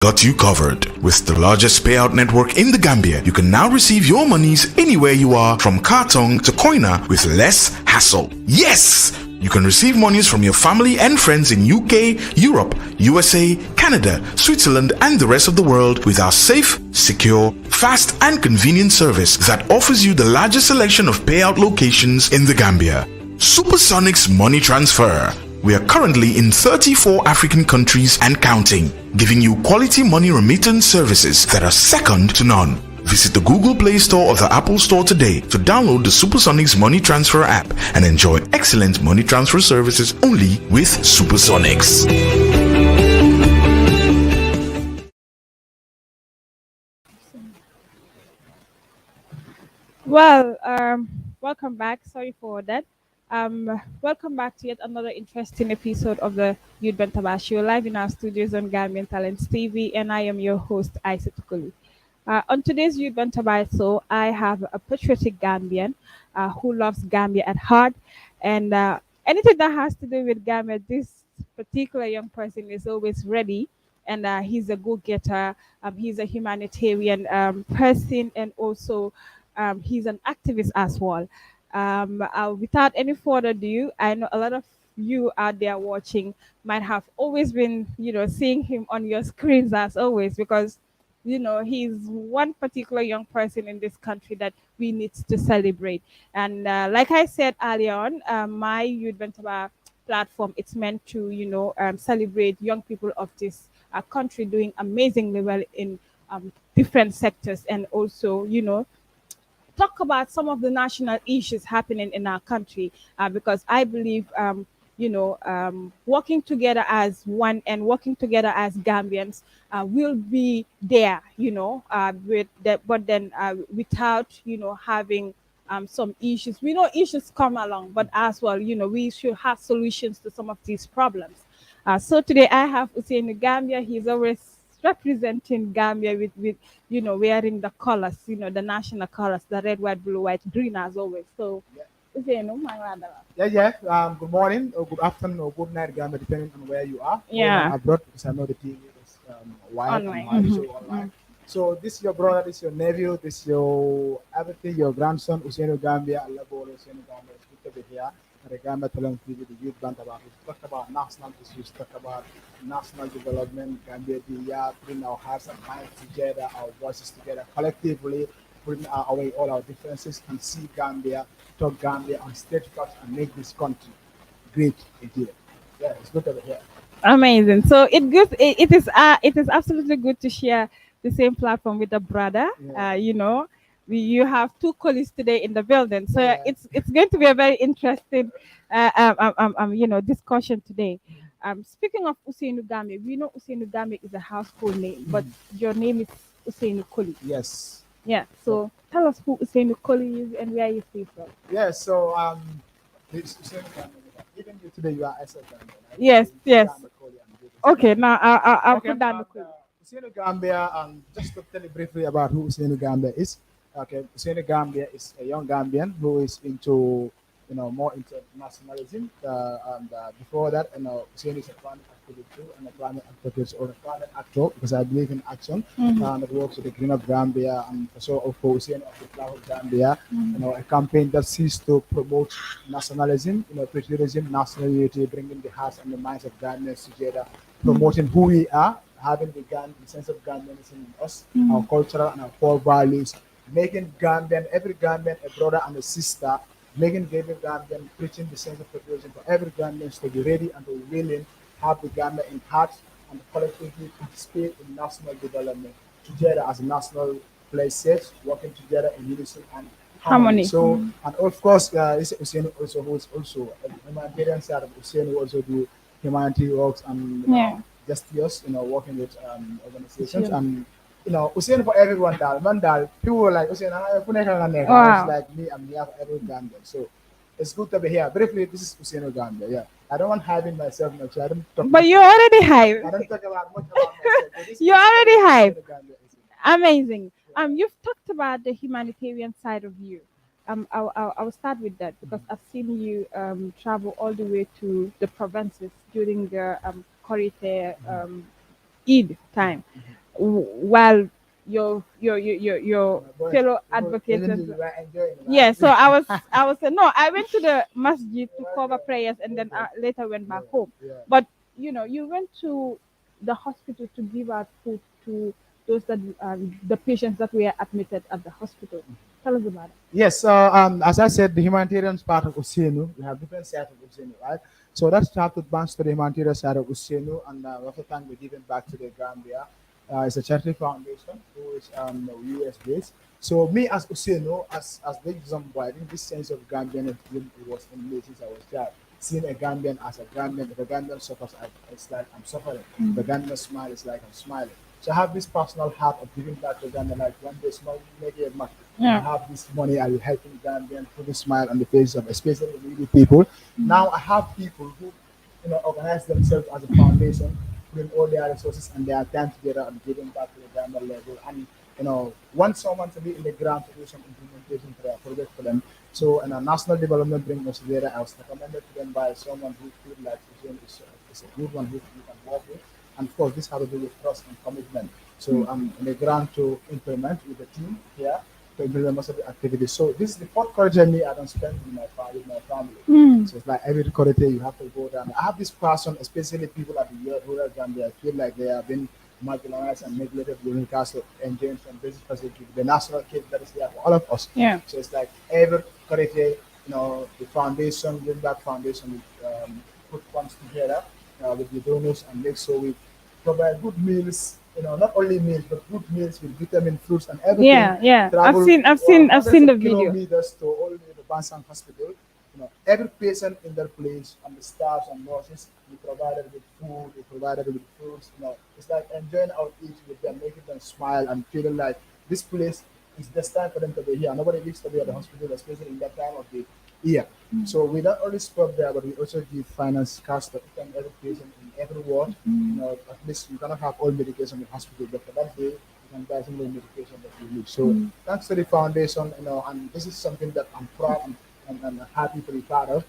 got you covered. With the largest payout network in the Gambia, you can now receive your monies anywhere you are, from Kartong to Koina, with less hassle. Yes! You can receive monies from your family and friends in UK, Europe, USA, Canada, Switzerland, and the rest of the world with our safe, secure, fast, and convenient service that offers you the largest selection of payout locations in the Gambia. Supersonics Money Transfer. We are currently in 34 African countries and counting, giving you quality money remittance services that are second to none. Visit the Google Play Store or the Apple Store today to download the Supersonics Money Transfer app and enjoy excellent money transfer services only with Supersonics. Well, welcome back. Sorry for that. Welcome back to yet another interesting episode of the Youth Bantaba Show, live in our studios on Gambian Talents TV, and I am your host, Isa Tukuli. On today's Youth Bantaba Show, I have a patriotic Gambian who loves Gambia at heart, and anything that has to do with Gambia, this particular young person is always ready. And he's a go-getter. He's a humanitarian person, and also he's an activist as well. Without any further ado, I know a lot of you out there watching might have always been, seeing him on your screens as always, because he's one particular young person in this country that we need to celebrate. And like I said earlier on, my Youth Bantaba platform, it's meant to celebrate young people of this country doing amazingly well in different sectors, and also talk about some of the national issues happening in our country, because I believe, working together as one and working together as Gambians will be there, with that, but then without, having some issues. We know issues come along, but as well, we should have solutions to some of these problems. So today I have Ousainu Gambia. He's always representing Gambia with wearing the colors, the national colors, the red, white, blue, white, green as always. So Ousainu, Yeah. Good morning, or good afternoon, or good night, Gambia, depending on where you are. yeah, Abroad, because I know the TV is wired and online. live, so online. So this is your brother, this is your nephew, this is your everything, your grandson, Ousainu Gambia, Alabo Ousainu Gambia. It's good to be here. At the Gambia Talent TV, the youth band about. We talk about national issues, talk about national development, Gambia, bring our hearts and minds together, our voices together collectively, bring away all our differences and see Gambia, talk Gambia on stage talks and make this country great again. Yeah, it's good to be here. Amazing. So it is absolutely good to share the same platform with a brother. Yeah. You have two colleagues today in the building, so Yeah. it's going to be a very interesting discussion today. Speaking of Ousainu Gambia, we know Ousainu Gambia is a household name, but your name is Ousainu Koli. Yes. Yeah. So tell us who Ousainu Koli is and where you stay from. Yeah, so this Hussein Gambia, even you today you are SL Gambia, right? Yes, So yes. Gambia, Koli, and Davis. Okay. Now I'll Okay, put down the Koli. Ousainu Gambia, just to tell you briefly about who Ousainu Gambia is. Okay, Ousainu Gambia is a young Gambian who is into, more into nationalism. And before that, Ousainu is a climate activist too, and a climate activist or a climate actor, because I believe in action. That works with the Green of Gambia, and so of course Ousainu of the Flower of Gambia. A campaign that seeks to promote nationalism, patriotism, national unity, bringing the hearts and the minds of Gambians together, promoting who we are, having the sense of Gambianism in us, our cultural and our core values, making Gambian, every Gambian a brother and a sister, making every Gambian preaching the sense of patriotism for every Gambian to be ready and to be willing, have the Gambia in heart and collectively participate in national development together as a national places, working together in unison and harmony. Harmony. So, and of course, this Ousainu also who is also a humanitarian side of Ousainu, who also do humanity works and Yeah. justice, working with organizations Sure. and Ousainu for everyone dal. Man dal, people were like Ousainu, Wow. it's like me, I'm here for every Gambian. So it's good to be here. Briefly, this is Ousainu Gambia. Yeah. I don't want having myself much. I don't talk But you're already hype. I don't talk about much about myself. But this You're is already Ousainu hype. Gambia is it. Amazing. You've talked about the humanitarian side of you. I'll start with that because I've seen you travel all the way to the provinces during the Corite Eid time, while your But fellow advocates. even you were enjoying it, Yeah, so right? I was no, I went to the masjid to cover Okay. prayers and then Okay. later went Yeah. back home. Yeah. But you went to the hospital to give out food to those that the patients that were admitted at the hospital. Tell us about it. Yes, as I said, the humanitarian part of Ousainu, we have different sides of Ousainu, right? So let's start with bounce to the humanitarian side of Ousainu, and we have to thank we're giving back to the Gambia. It's a charity foundation who is US based. So me as Ousainu, as the young boy, I think this sense of Gambian it was in me since I was child. Seeing a Gambian as a Gambian, if a Gambian suffers, it's like I'm suffering. If a Gambian smile, it's like I'm smiling. So I have this personal heart of giving back to Gambia, like one day small, maybe a month. I have this money, I will help in Gambia and put a smile on the face of especially the needy people. Now I have people who organize themselves as a foundation, putting all their resources and their time together and giving back to the Gambia level. And want someone to be in the ground to do some implementation for their project for them. So and a national development bring us together. I was recommended to them by someone who feel like is a good one who you can work with. And of course, this has to do with trust and commitment. So I'm in the ground to implement with the team here to implement most of the activities. So this is the fourth college journey I don't spend with my family. So it's like every corridor you have to go down. I have this person, especially people at the rural Gambia. I feel like they have been marginalized and neglected during regards to enjoying some basic facility. The national kid that is there for all of us. Yeah. So it's like every corridor, the foundation, Give Back Foundation, put funds together with the donors and make sure we provide good meals. Not only meals, but good meals with vitamin, fruits, and everything. Yeah. Travel I've seen the of video. kilometers to all the Bansang Hospital. Every patient in their place, and the staffs and nurses, we provided with food, we provided with fruits. It's like enjoying our eat with them, making them smile and feeling like this place is just time for them to be here. Nobody needs to be at the hospital, especially in that time of the year. So we don't only stop there, but we also give finance cash to each and every patient in every ward. At least you cannot have all medication in hospital, but for that day you can buy some of the medication that you need. So thanks to the foundation, and this is something that I'm proud and happy to be part of.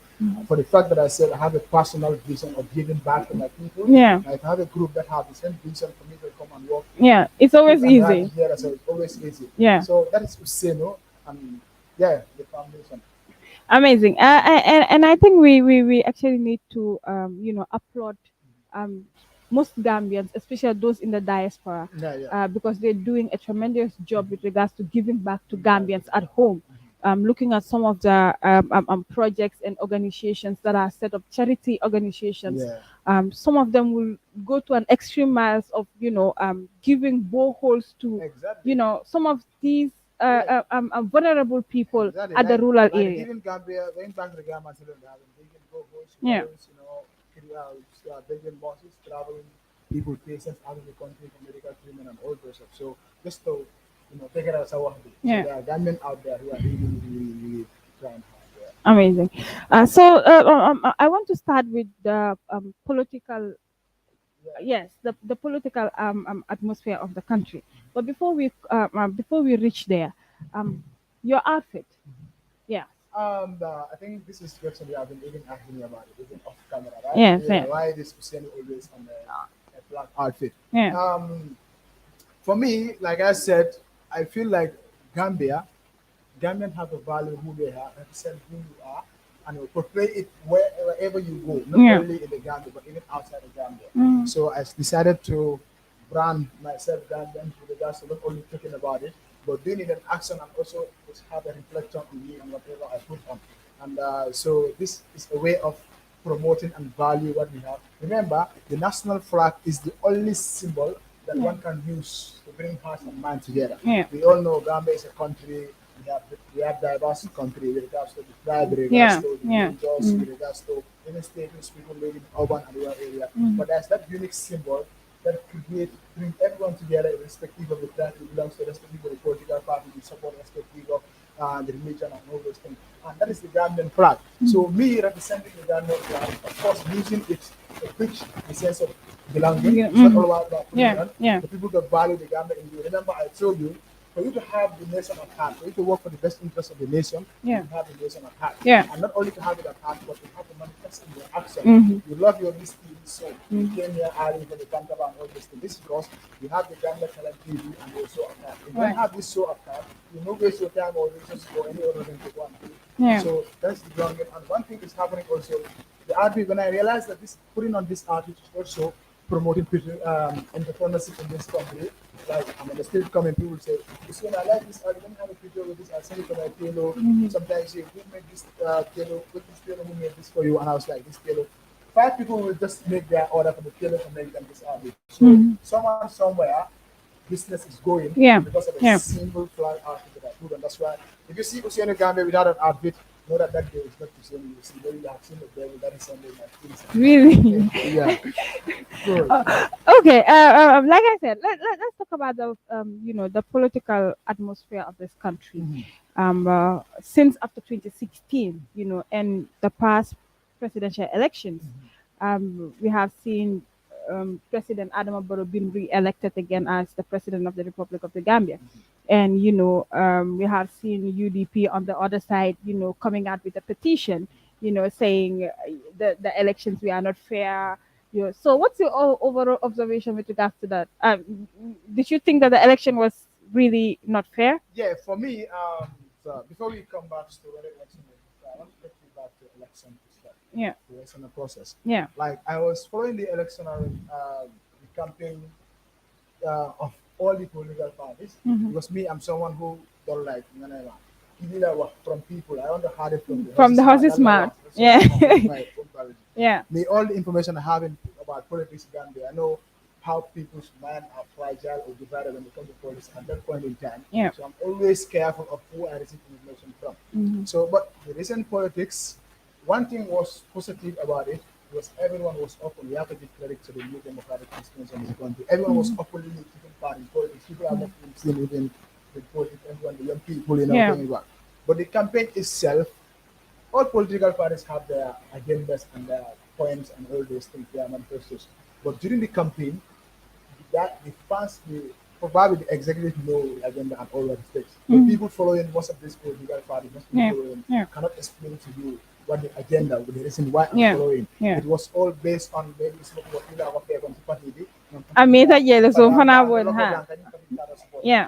For the fact that I said I have a personal vision of giving back to my people. Yeah. If I have a group that have the same vision for me to come and work. Yeah, it's always and right easy. here, so it's always easy. Yeah. So that is Ousainu, and yeah, the foundation. Amazing. And I think we actually need to applaud um most Gambians, especially those in the diaspora, Yeah, yeah. because they're doing a tremendous job with regards to giving back to Gambians at home. Looking at some of the projects and organizations that are set up, charity organizations. Yeah. Some of them will go to an extreme miles of giving boreholes to Exactly. some of these vulnerable people Exactly. at the rural like area. Even Gambia, going back to the Gambia, they have vegan go-go's, Yeah. vegan bosses traveling people, patients out of the country for medical treatment and all those stuff. So just to take it as a one. Yeah. So there are Gambian out there who are really trying hard. Yeah. Amazing. I want to start with the political, yes, the political atmosphere of the country. But before we reach there, your outfit, yeah, I think this is question you have been even asking me about it, even off camera, right? yes, yeah, Why this Hussein always on a black outfit? yeah, For me, like I said, I feel like Gambian have a value who they are, represent who you are, and will portray it wherever you go, not Yeah. only in the Gambia, but even outside the Gambia. Mm. So I decided to brand myself Gambian with regards to not only talking about it, but doing it in action and also just have a reflection on me and whatever I put on. And so this is a way of promoting and value what we have. Remember, the national flag is the only symbol that one can use to bring hearts and mind together. Yeah. We all know Gambia is a country. We have diverse country with regards to the tribe, with regards Yeah, to the yeah. religions, with regards to even status people live in urban and rural area. But there's that unique symbol that bring everyone together irrespective of the tribe you belong to, irrespective of the political party you support, irrespective of the religion and all those things. And that is the Gambian flag. So me representing the Gambian flag, of course using it to preach the sense of belonging. Yeah, It's not all about Yeah, religion. yeah. The people that value the Gambia in you. Remember I told you for you to have the nation at heart, for you to work for the best interest of the nation, Yeah. you have the nation at heart. Yeah. And not only to have it at heart, but to have to manifest in your action. Mhm. You love your Miss TV so you came here early for the Bantaba and all this thing. This is because you have the Gambia Talent TV and you show at heart. If you Right. don't have this show at heart, you no waste your time or resources for any other thing to go and do. Yeah. So that's the ground game. And one thing is happening also, the outreach, when I realized that this putting on this outreach is also promoting entrepreneurship in this country. Like, I mean, the still coming people say, you see, I like this, I don't have a picture with this, I send it to my tailor. Sometimes you who made this tailor, put this tailor who made this for you, and I was like, this tailor. 5 people will just make their order for the tailor and make them this outreach. So someone somewhere, business is going Yeah. because of a Yeah. single fly outfit that I put, and that's why if you see Ousainu Gambia without an outfit, know that that day is not the same. You see, maybe you have seen the devil that is Sunday night. Really? Yeah. Good. Okay. Like I said, let's talk about the the political atmosphere of this country. Since after 2016, and the past presidential elections, we have seen President Adama Barrow being re-elected again as the president of the Republic of the Gambia. And we have seen UDP on the other side, coming out with a petition, saying the elections we are not fair. So what's your overall observation with regards to that? Did you think that the election was really not fair? Yeah, for me, so before we come back to whether election was fair, I want to take you back to election to start. Yeah. The election process. Yeah. Like I was following the electoral the campaign of all the political parties because me, I'm someone who don't like from people. I want to have it From the horse's mouth. Yeah. Yeah. Me, all the information I have about politics in Gambia, I know how people's mind are fragile or divided when it comes to politics at that point in time. Yeah. So I'm always careful of who I receive information from. So, but the recent politics, one thing was positive about it was everyone was open. We have to give credit to the new democratic institutions in this country. Everyone was openly taking part in politics. People are not seen within the politics, everyone, the young people, coming back. But the campaign itself, all political parties have their agendas and their points and all those things, their manifestos. But during the campaign, that probably the executive know the agenda and all that things. But people following most of these political parties, most people following, cannot explain to you what the agenda, the reason why I'm following. It was all based on maybe some of what you have there on party. I mean that so for now yeah.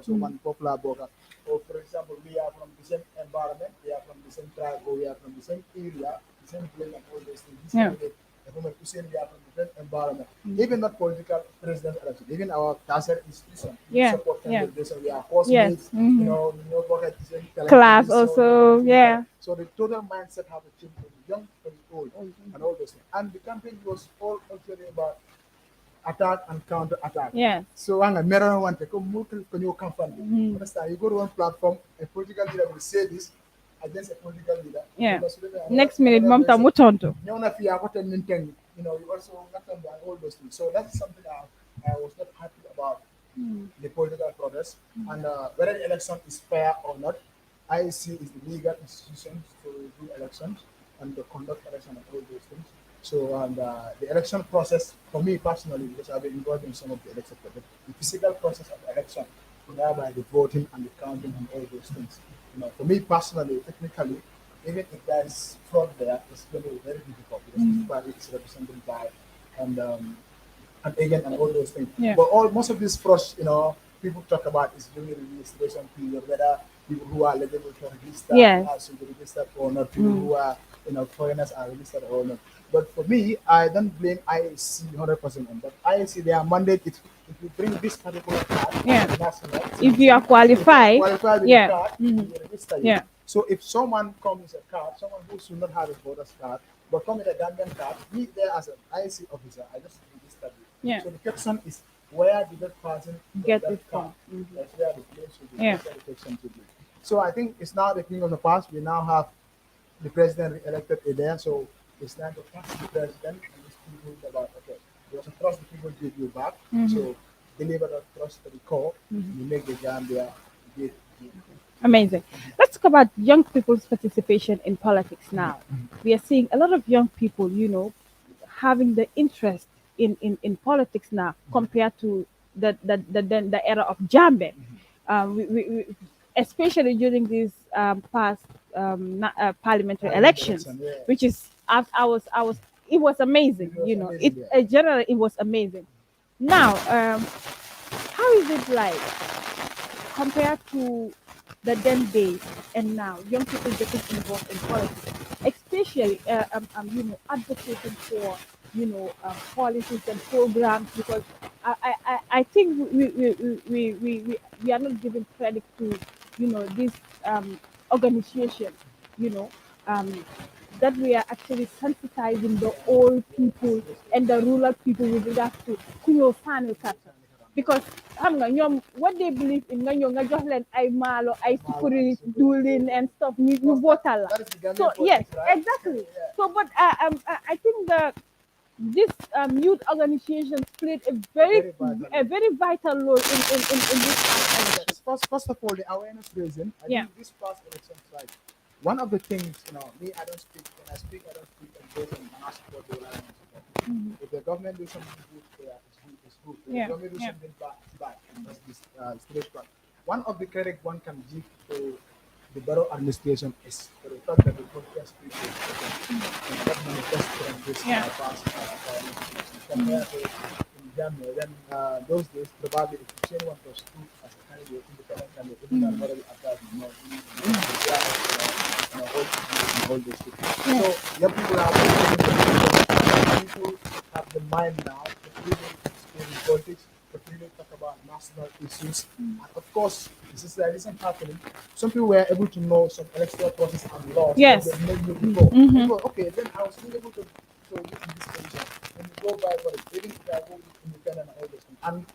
So one popular burger. Or for example, we are from the same environment, we are from the same tribe, or we are from the same area, the same place and all those things. We are from different environment. Even not political president election, even our tertiary institution. Support candidate, we are housemates, class also, yeah. So the total mindset have to change for the young, for the old, and all those things. And the campaign was all actually about attack and counter attack. Yeah. So I'm a mirror one take you come from understand you go to one platform, a political leader will say this against a political leader. Yeah. Next minute, Mom Tamutonto. You also got on all those things. So that's something I was not happy about the political process. And whether the election is fair or not, IEC is the legal institution to do elections and to conduct election and all those things. So and the election process, for me personally, because I've been involved in some of the election process, the physical process of election, whereby the voting and the counting and all those things. For me personally, technically, even if there is fraud there, it's going to be very difficult because the party is represented by and agent and all those things. Yeah. But most of these frauds, people talk about is during the registration period, whether people who are eligible to register are should be registered or not, people who are foreigners are registered or not. But for me, I don't blame IEC 100% on that. IEC, their mandate is if you bring this particular card, national, if you are qualified, with the card, you register it. Yeah. So if someone comes with a card, someone who should not have a voter's card, but come with a Gambian card, me there as an IEC officer, I just registered it. Yeah. So the question is, where did that person get that it card? from? That's where the place should be. Yeah. That's where the question should be. So I think it's now the thing of the past. We now have the president elected there, so it's time to trust the president and these people about you have to trust the people give you back. So deliver that trust to the core. You make the Gambia great. Amazing. Let's talk about young people's participation in politics now. We are seeing a lot of young people, having the interest in politics now compared to the era of Jambe, especially during these past parliamentary elections, which is I was it was amazing. It was It amazing, yeah. generally it was amazing. Now, how is it like compared to the then days and now young people getting involved in politics, especially advocating for policies and programs, because I think we are not giving credit to this organization, you know um, that we are actually sensitizing the old people and the rural people with regards to kuyo final culture, because xam nga ñoom what they believe in nga ñëw nga jox leen ay maalo ay sukuri diwlin and stuff ñu votal la. That is the Gambian So yes, politics, right? exactly. Yeah. So but I think this youth organizations played Very vital. a very vital role in this past election. First of all, the awareness raising. I Yeah. think this past elections, like one of the things, me, I don't speak. When I speak, I don't speak based on my support or I don't support. If the government do something good, it's good. It's good. If Yeah, the government do yeah. something bad, it's bad. That's this straight one. One of the credit one can give to the borough administration is for the fact that the podcast people and that manifest from this Yeah. past compared to in Gambia. Then those days, probably if anyone was true as a candidate, independent candidate, even already applied, all those things. So young people have the mind now to really explore in politics, to really talk about national issues. And of course, this isn't happening. Some people were able to know some electoral process and laws. Yes. That they made before. People, okay, then I was still able to get in this position. When you go by for it, even if I go independent and all those things. And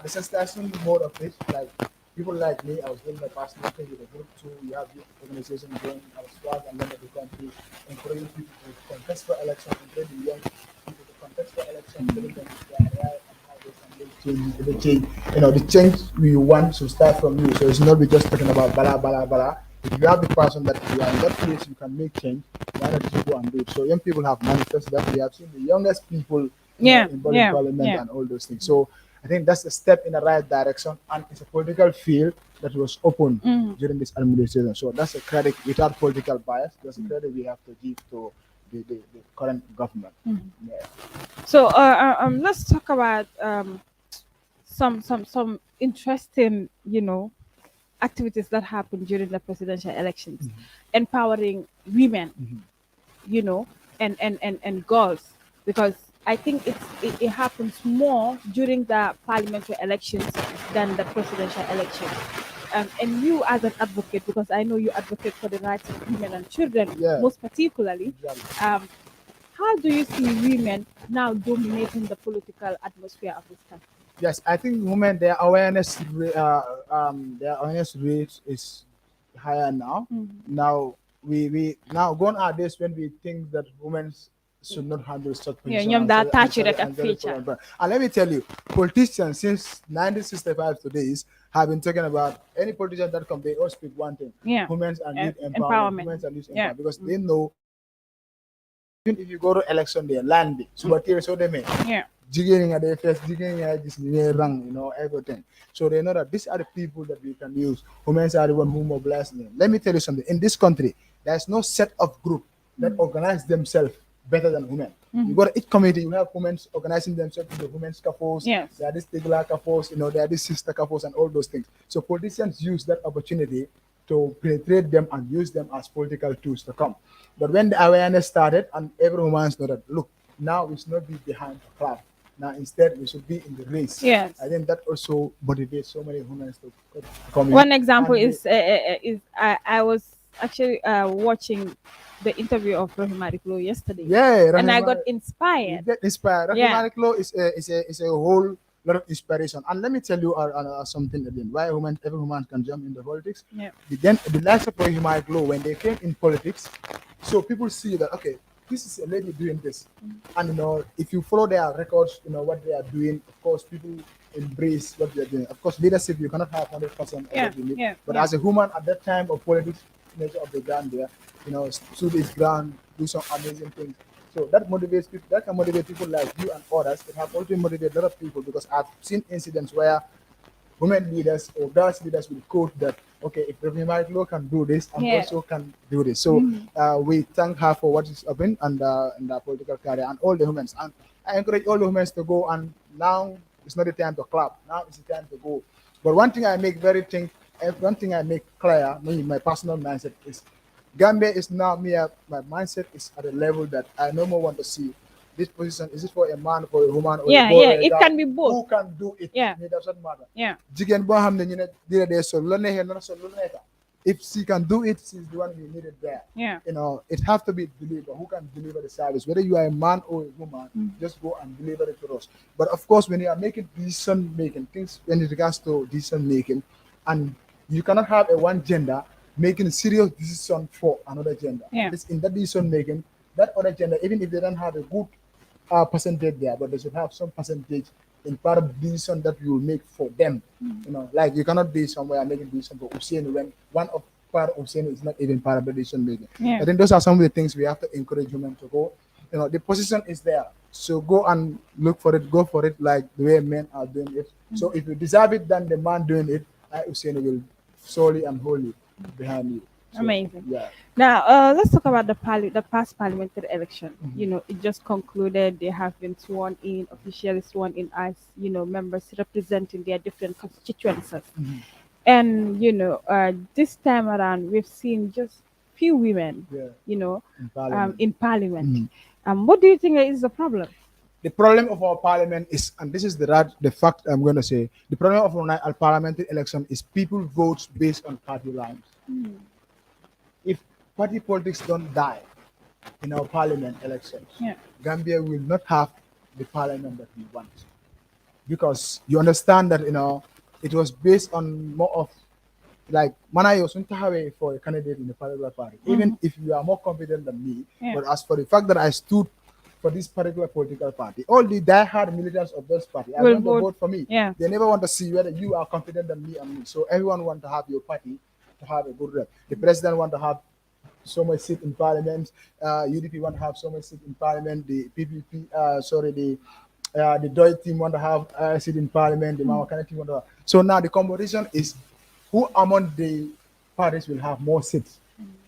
the sensation mode of it, like people like me, I was doing my personal thing with a group too. You have the organization going, I was flag and then the country, encouraging people to contest for election, encouraging young people to contest for election, telling them they are right and how they can make change. The change, the change we want to start from you. So it's not we just talking about bala bala bala. If you have the person that you are in that place, you can make change. Why not you go and do it? So young people have manifested that. We have seen the youngest people involved in parliament and all those things. So I think that's a step in the right direction, and it's a political field that was open during this administration. So that's a credit without political bias. That's a credit we have to give to the current government. Yeah. So let's talk about some interesting activities that happened during the presidential elections, empowering women, and girls, because I think it happens more during the parliamentary elections than the presidential elections. And you as an advocate, because I know you advocate for the rights of women and children, Yeah. most particularly, Exactly. how do you see women now dominating the political atmosphere of this country? Yes, I think women their awareness rate is higher now. Now we now gone are days when we think that women should not handle such positions. ñoom daa tàccu rek ak and very feeca. important. And let me tell you, politicians since 1965 to days have been talking about any politician that come, they all speak one thing: Yeah. women's and youth Empowerment. empowerment. Women's and youth Yeah. empowerment, because they know even if you go to election day, land it, so what so they mean. Yeah. Jigging at the first, jigging at this rang, everything. So they know that these are the people that we can use. Women are the one who mobilize them. Let me tell you something. In this country, there's no set of group that organize themselves better than women. You got each committee, you have women organizing themselves into women's couples. Yes. There are these Tigla couples, there are these sister couples and all those things. So politicians use that opportunity to penetrate them and use them as political tools to come. But when the awareness started and everyone saw that, look, now we should not be behind the crowd. Now instead we should be in the race. Yes. I think that also motivates so many women to come in. One example And is I was actually watching the interview of Rohimari Klo yesterday. yeah, And I Rahima- got you inspired. get inspired. Yeah. Rahimari Klo is a whole lot of inspiration. And let me tell you something again. Why every woman can jump into politics. Yeah. Then the likes of Rohimari Klo, when they came in politics, so people see that okay, this is a lady doing this, and if you follow their records, what they are doing. Of course, people embrace what they are doing. Of course, leadership you cannot have 100% Yeah, of it. yeah, But yeah. as a woman at that time of politics, nature of the Gambia, stood his ground, do some amazing things. So that motivates people. That can motivate people like you and others. It have also motivated a lot of people because I've seen incidents where women leaders or girls leaders will quote that, okay, if Reverend Marlo can do this, I Yeah. also can do this. So we thank her for what is happening and the political career and all the women. And I encourage all the women to go, and now it's not the time to clap. Now it's the time to go. But one thing I make clear, me, my personal mindset is Gambia is now me. My mindset is at a level that I no more want to see this position. Is it for a man, for a woman, or a Yeah, boy, yeah, or a it girl? can be both. Who can do it? Yeah. It doesn't matter. Yeah. Jigéen boo xam ne ñu ne dina dee sol lu la neexee na sol lu la nekk. If she can do it, she's the one we needed there. Yeah. You know, it has to be delivered. Who can deliver the service? Whether you are a man or a woman, just go and deliver it to us. But of course, when you are making decision making things in regards to decision making, and you cannot have a one gender making a serious decision for another gender. Yeah. It's in that decision making, that other gender, even if they don't have a good percentage there, but they should have some percentage in part of the decision that you will make for them. You know, like you cannot be somewhere making decision for Ousainu when one of part of Ousainu is not even part of the decision making. Yeah. I think those are some of the things we have to encourage women to go. You know, the position is there, so go and look for it, go for it, like the way men are doing it. So if you deserve it than the man doing it, Ousainu will solely and wholly behind you. So, Amazing. Yeah. Now, let's talk about the past parliamentary election. You know, it just concluded. They have been sworn in, officially sworn in as, you know, members representing their different constituencies. And, you know, this time around, we've seen just few women, Yeah. you know, In Parliament. in parliament. What do you think is the problem? The problem of our parliament is, and this is the fact I'm going to say, the problem of our parliamentary election is people vote based on party lines. If party politics don't die in our parliament elections, Yeah. Gambia will not have the parliament that we want. Because you understand that, you know, it was based on more of like Manayo Suntahawe for a candidate in the particular party, even if you are more competent than me. Yeah. But as for the fact that I stood for this particular political party, all the die-hard militants of this party are Will going to vote for me. Yeah. They never want to see whether you are competent than me and me. So everyone want to have your party to have a good rep. The president want to have so much seat in parliament. UDP want to have so much seat in parliament. The PPP, the Doi team want to have a seat in parliament. The Mawakana team want to have. So now the competition is who among the parties will have more seats.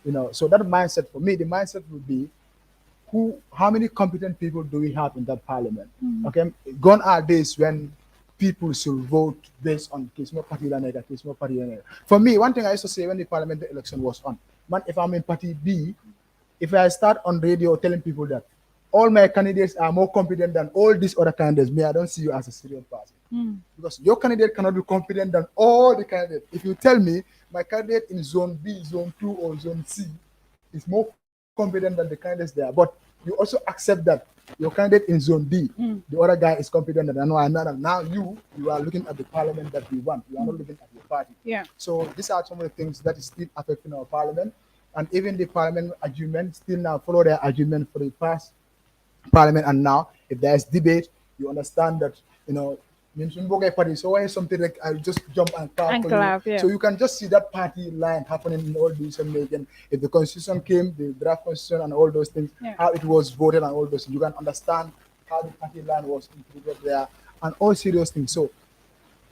You know, so that mindset for me, the mindset would be how many competent people do we have in that parliament? Okay, gone are days when people should vote based on Kismo Party Lanega, Kismo Party Lanega. For me, one thing I used to say when the parliamentary election was on, man, if I'm in Party B, if I start on radio telling people that all my candidates are more competent than all these other candidates, me, I don't see you as a serious person. Because your candidate cannot be competent than all the candidates. If you tell me my candidate in zone B, zone 2, or zone C is more competent than the candidates there, but you also accept that your candidate in zone D, the other guy is competent than another. Now you are looking at the parliament that we want. You are not looking at your party. Yeah. So these are some of the things that is still affecting our parliament. And even the parliament argument still now follow their argument for the past parliament. And now if there is debate, you understand that, you know, party. So when something like I just jump and clap And for clap, you. yeah. So you can just see that party line happening in all decision making. If the constitution came, the draft constitution and all those things, Yeah. how it was voted and all those things, you can understand how the party line was included there and all serious things. So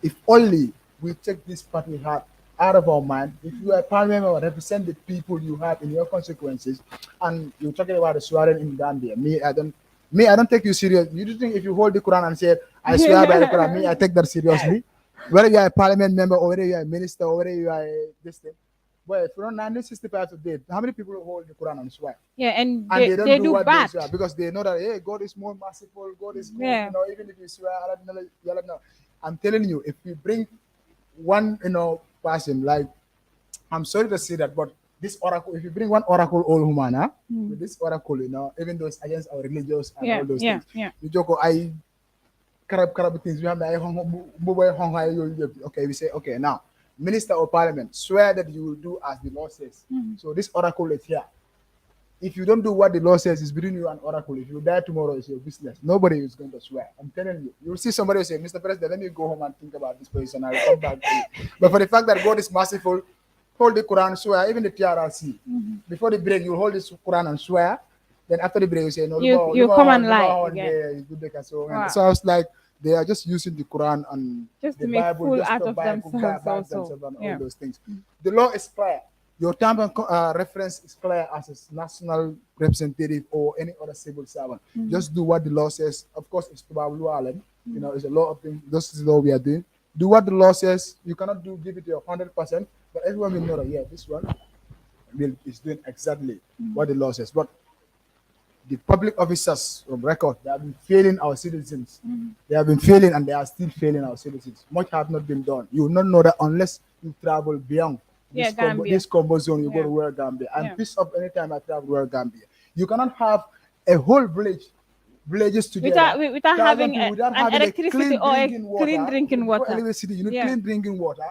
if only we take this party out of our mind, if you are a parliament member, represent the people you have in your consequences, and you're talking about the swearing in Gambia, I don't take you serious. You do think if you hold the Quran and say, I swear by the Quran, I take that seriously. Whether you are a parliament member or whether you are a minister or whether you are this thing. But from 1965 to date, how many people hold the Quran and swear? Yeah, and And they do what bad. they swear because they know that, hey, God is more merciful, God is more, Yeah. you know, even if you swear, I'm telling you, if we bring one, you know, person, like, I'm sorry to say that, but this oracle, if you bring one oracle all humana, with this oracle, you know, even though it's against our religious and all those things, you joke, I karab things we have okay, we say, okay, now minister or parliament swear that you will do as the law says. So this oracle is here. If you don't do what the law says, it's between you and oracle. If you die tomorrow, it's your business. Nobody is going to swear. I'm telling you. You will see somebody who say, Mr. President, let me go home and think about this position. I'll come back to you. But for the fact that God is merciful, hold the Quran, swear, even the TRRC. Before the break, you hold this Quran and swear. Then after the break, you say, no, You come and lie again. So, Wow. so I was like, they are just using the Quran and Just the to make Bible, fool just out to of themselves back also. themselves and all Yeah. those things. The law is clear. Your term and reference is clear as a national representative or any other civil servant. Just do what the law says. Of course, it's you know, it's a law of things. This is the law we are doing. Do what the law says. You cannot give it your 100%, but everyone will know that, yeah, this one is doing exactly what the law says. But the public officers of record, they have been failing our citizens. They have been failing and they are still failing our citizens. Much have not been done. You will not know that unless you travel beyond Gambia. this combo zone, you go to Royal Gambia. And piece up anytime I travel to Royal Gambia. You cannot have a whole villages together without having without an having a electricity clean or a drinking water. clean drinking water. Electricity, you need clean drinking water.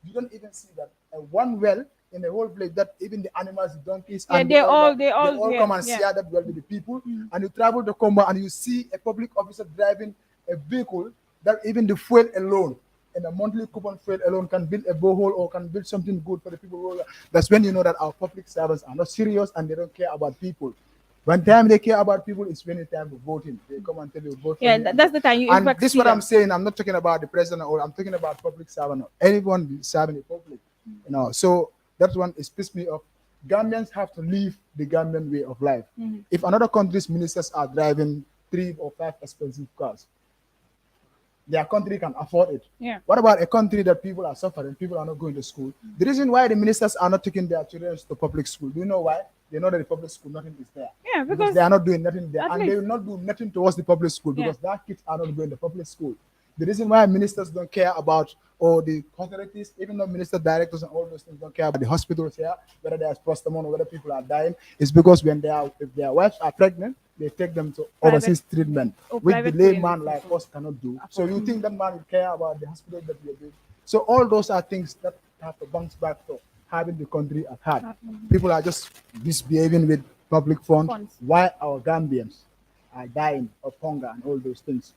You don't even see that one well in the whole village that even the animals, the donkeys, and they all come and share that well with the people. And you travel to Combo and you see a public officer driving a vehicle that even the fuel alone and a monthly coupon fuel alone can build a borehole or can build something good for the people. That's when you know that our public servants are not serious and they don't care about people. One time they care about people is when it's time for voting. They come and tell you vote for me. That's the time you and this is what I'm saying. I'm not talking about the president or I'm talking about public servant or anyone serving the public. You know, so that one is pissed me off. Gambians have to live the Gambian way of life. If another country's ministers are driving 3 or 5 expensive cars, their country can afford it. Yeah. What about a country that people are suffering, people are not going to school? The reason why the ministers are not taking their children to public school, do you know why? They know that the public school, nothing is there. Yeah, because they are not doing nothing there. And least they will not do nothing towards the public school because their kids are not going to public school. The reason why ministers don't care about, or the authorities, even though minister directors and all those things don't care about the hospitals here, whether there's prostamon or whether people are dying, is because when if their wives are pregnant, they take them to overseas treatment, which the layman like us cannot do. So you think that man will care about the hospital that we are doing? So all those are things that have to bounce back to having the country at heart. People are just misbehaving with public funds. Why our Gambians are dying of hunger and all those things?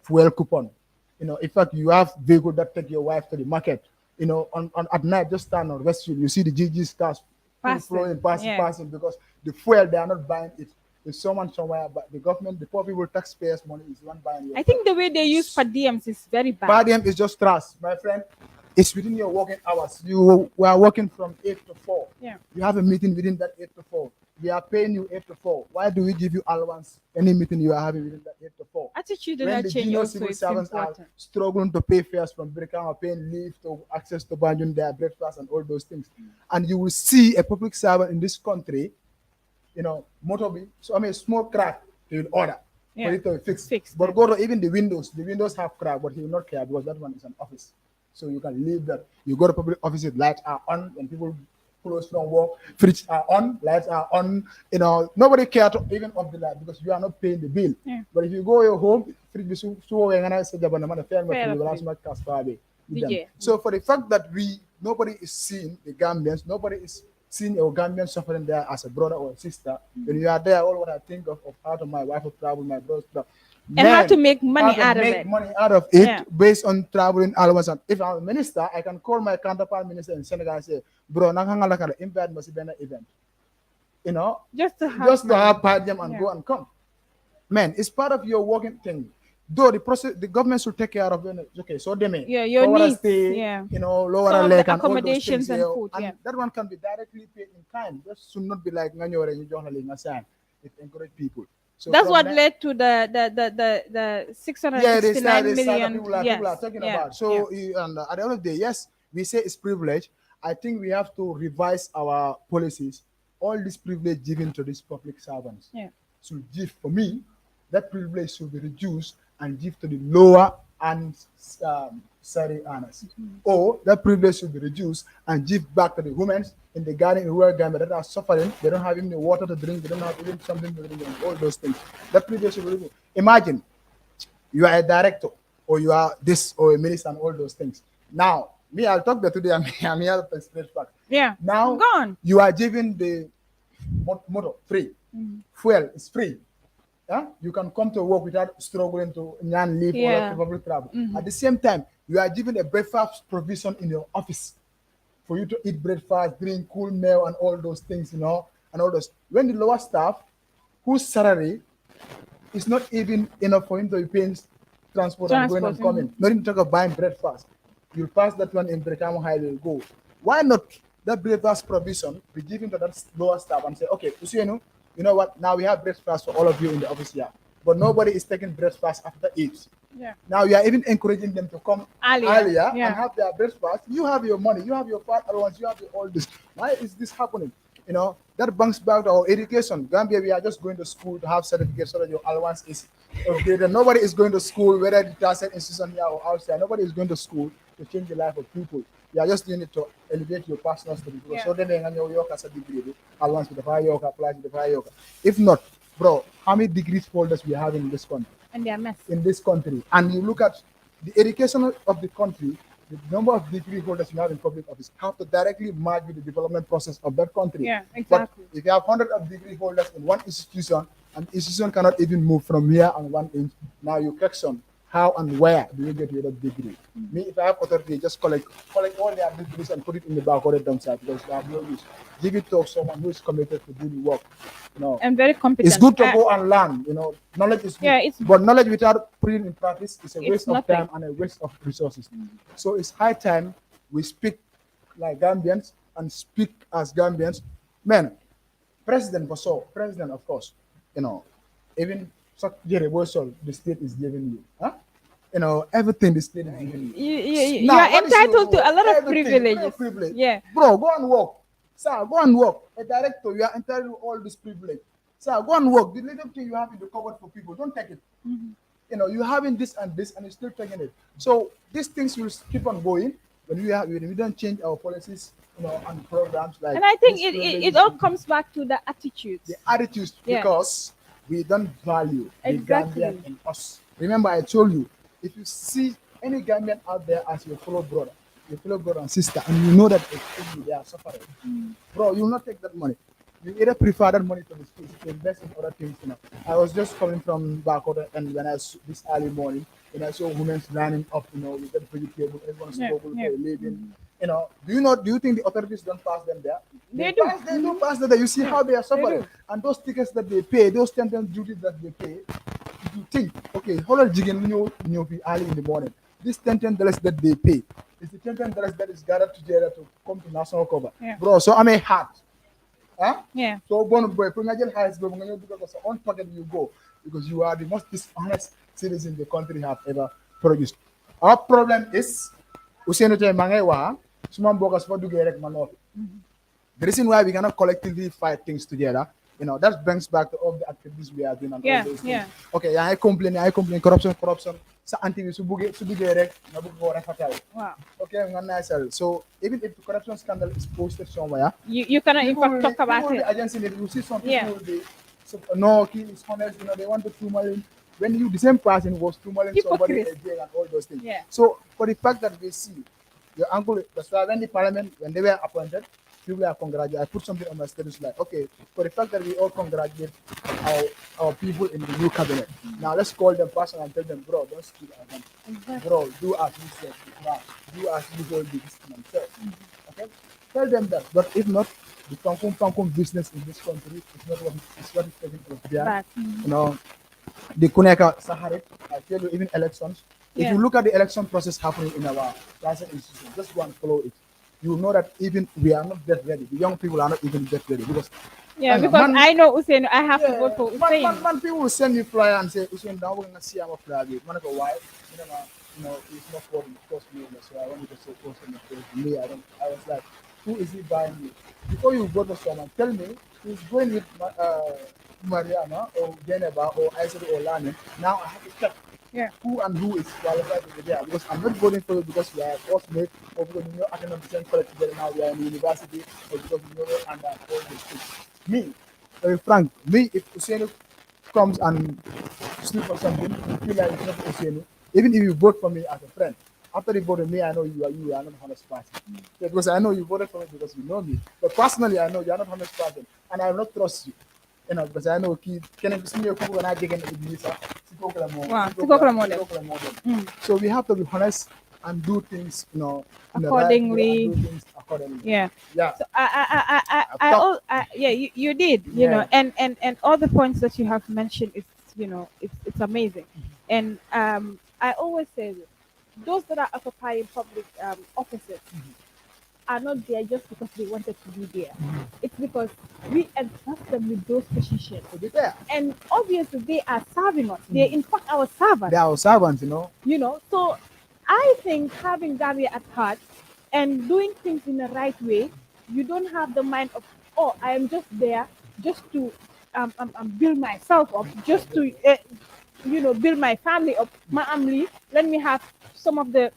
Fuel coupon. You know, in fact, you have vehicle that take your wife to the market. You know, on at night, just stand on Westfield, you see the GG's cars passing because the fuel, they are not buying it. There's someone somewhere, but the government, the poor people, taxpayers' money is one buying your I think the way they use per diems is very bad. Per diem is just trust, my friend. It's within your working hours. You are working from 8 to 4. Yeah. You have a meeting within that 8 to 4. We are paying you 8 to 4. Why do we give you allowance? Any meeting you are having within that 8 to 4. Attitude when and the change also civil is servants important. are struggling to pay fares from Brikama, paying leave to access to Banjun, their breakfast and all those things. And you will see a public servant in this country, you know, motorby, so I mean small crack, he will order for it to be fixed. But go to even the windows have crack, but he will not care because that one is an office. So you can leave that. You go to public offices, lights are on, when people close from work, fridge are on, lights are on. You know, nobody cares to even off the light because you are not paying the bill. Yeah. But if you go your home, fridge be so and I said, so for the fact that nobody is seeing the Gambians, nobody is seeing a Gambian suffering there as a brother or a sister. When you are there, all what I think of how to my wife will travel, my brother's travel. And how to make money out of it. Based on traveling allowance. If I'm a minister, I can call my counterpart minister in Senegal and say, bro, invite must be an event. You know, just to have part them and go and come. Man, it's part of your working thing. Though the government should take care of it. Okay, so they may your needs, stay, you know, lower lake and accommodations and food. And that one can be directly paid in kind. That should not be like it encourage people. So that's what led to the 669 million. People are talking about. So and at the end of the day, yes, we say it's privilege. I think we have to revise our policies. All this privilege given to these public servants should give, for me, that privilege should be reduced and give to the lower and salary earners. Or that privilege should be reduced and give back to the women in the garden in rural Gambia that are suffering. They don't have even the water to drink. They don't have even something to drink. All those things. That privilege should be reduced. Imagine you are a director or you are this or a minister and all those things. Now, me, I'll talk that today. I'm here to straight back. Yeah. Now, gone. You are giving the motor free. Fuel is free. Yeah? You can come to work without struggling to leave or public travel. At the same time, you are given a breakfast provision in your office for you to eat breakfast, drink cool meal, and all those things, you know, and all those. When the lower staff, whose salary is not even enough for him to be paying transport and going and coming. Not even talk of buying breakfast. You'll pass that one in Brekamo Highway, go. Why not that breakfast provision be given to that lower staff and say, okay, you know what? Now we have breakfast for all of you in the office here, but nobody is taking breakfast after 8. Yeah. Now you are even encouraging them to come earlier and yeah. have their breakfast. You have your money, you have your fat allowance, you have all this. Why is this happening? You know, that banks back to our education. Gambia, we are just going to school to have certificates so that your allowance is updated. Nobody is going to school, whether it's an institution here or outside. Nobody is going to school to change the life of people. You are just doing it to elevate your personal study. Yeah. So then you have a degree, allowance with the fire yoga, apply to the fire yoga. If not, bro, how many degrees holders we have in this country? And they are mess. In this country. And you look at the education of the country, the number of degree holders you have in public office have to directly match with the development process of that country. Yeah, exactly. But if you have hundreds of degree holders in one institution, and the institution cannot even move from here and 1 inch, now you question how and where do you get your degree? Me, if I have authority, just collect all their degrees and put it in the back or it downside because they have no use. Give it to someone who is committed to do the work. And very competent. It's good to go and learn. Knowledge is good. Yeah, but knowledge without putting in practice is a waste of time and a waste of resources. So it's high time we speak like Gambians and speak as Gambians. Man, president of course, even the state is giving you. Huh? Everything the state is giving you. You are entitled to a lot of privileges. Yeah. Bro, go and work. Sir, go and work. A director, you are entitled to all this privilege. Sir, go and work. The little thing you have in the cupboard for people, don't take it. You're having this and this, and you're still taking it. So these things will keep on going when we don't change our policies, and programs like. And I think it all comes back to the attitudes. The attitudes, because we don't value the Exactly. Gambian in us. Remember, I told you, if you see any Gambian out there as your fellow brother and sister, and you know that they are suffering, bro, you will not take that money. You either prefer that money to invest in other things. I was just coming from Bakoda, and when I this early morning, when I saw women lining up, with that vegetable, everyone's struggle for a living. Do you think the authorities don't pass them there? They do. They do pass them there. You see how they are suffering, and those tickets that they pay, those 10 duties that they pay. If you think, okay, hold on, Jigen, early in the morning. This $10 that they pay is the $10 that is gathered together to come to national cover, bro. So I'm a heart. Huh? Yeah. So boy, because on pocket you go because you are the most dishonest citizen the country have ever produced. Our problem is Ousainu Mangewa, Sumambogas for Dugerek Manofi. The reason why we cannot collectively fight things together, that brings back to all the activities we are doing and all those things. Okay, I complain, corruption. Sa anti su Dugerek, Wow. Okay, so even if the corruption scandal is posted somewhere, you cannot in fact talk about it. The agency, you see some people will be no, he is honest, they want to tumor when the same person was tumoring somebody again and all those things. Yeah. So for the fact that we see your uncle, that's why when the parliament, when they were appointed, people are congratulated. I put something on my status like, okay, for the fact that we all congratulate our people in the new cabinet. Now let's call them personally and tell them, bro, don't steal our money. Exactly. Bro, do as you said, do as you hold the discipline. Okay? Tell them that. But if not, the Pankum business in this country is not what it's taking place there. The Kuneka Saharit, I tell you, even elections. If you look at the election process happening in our license institution, just go and follow it. You know that even we are not that ready. The young people are not even that ready because. I know Ousainu, I have to vote for Ousainu. Man, people will send you flyer and say, Ousainu, now we're gonna see our flag. Man, go why? It's not for the first million, so I want you to say Ousainu. Me, I was like, who is he buying me? Before you vote for someone, tell me who's going with Mariana or Geneva or Isaac or Lani. Now I have to check who is qualified to be there because I'm not voting for you because we are classmates or because I cannot the same college together now we are in the university or because and all these things. Me, very frank, if Ousainu comes and sleep or something, feel like it's not Ousainu, even if you vote for me as a friend, after you vote for me, I know you are not honest person. Because I know you voted for me because you know me. But personally, I know you are not honest person, and I will not trust you. Because I know so we have to be honest and do things, in the right way Accordingly. and do things accordingly. Yeah. Yeah. So I've talked. yeah, you did, Yeah. and all the points that you have mentioned is, it's amazing, and I always say this: those that are occupying public offices are not there just because they wanted to be there. It's because we entrust them with those positions, To be there. and obviously they are serving us. They're in fact our servants. They are our servants. So I think having Gambia at heart and doing things in the right way, you don't have the mind of, oh, I am just there just to build myself up, just to build my family up. My family, let me have some of the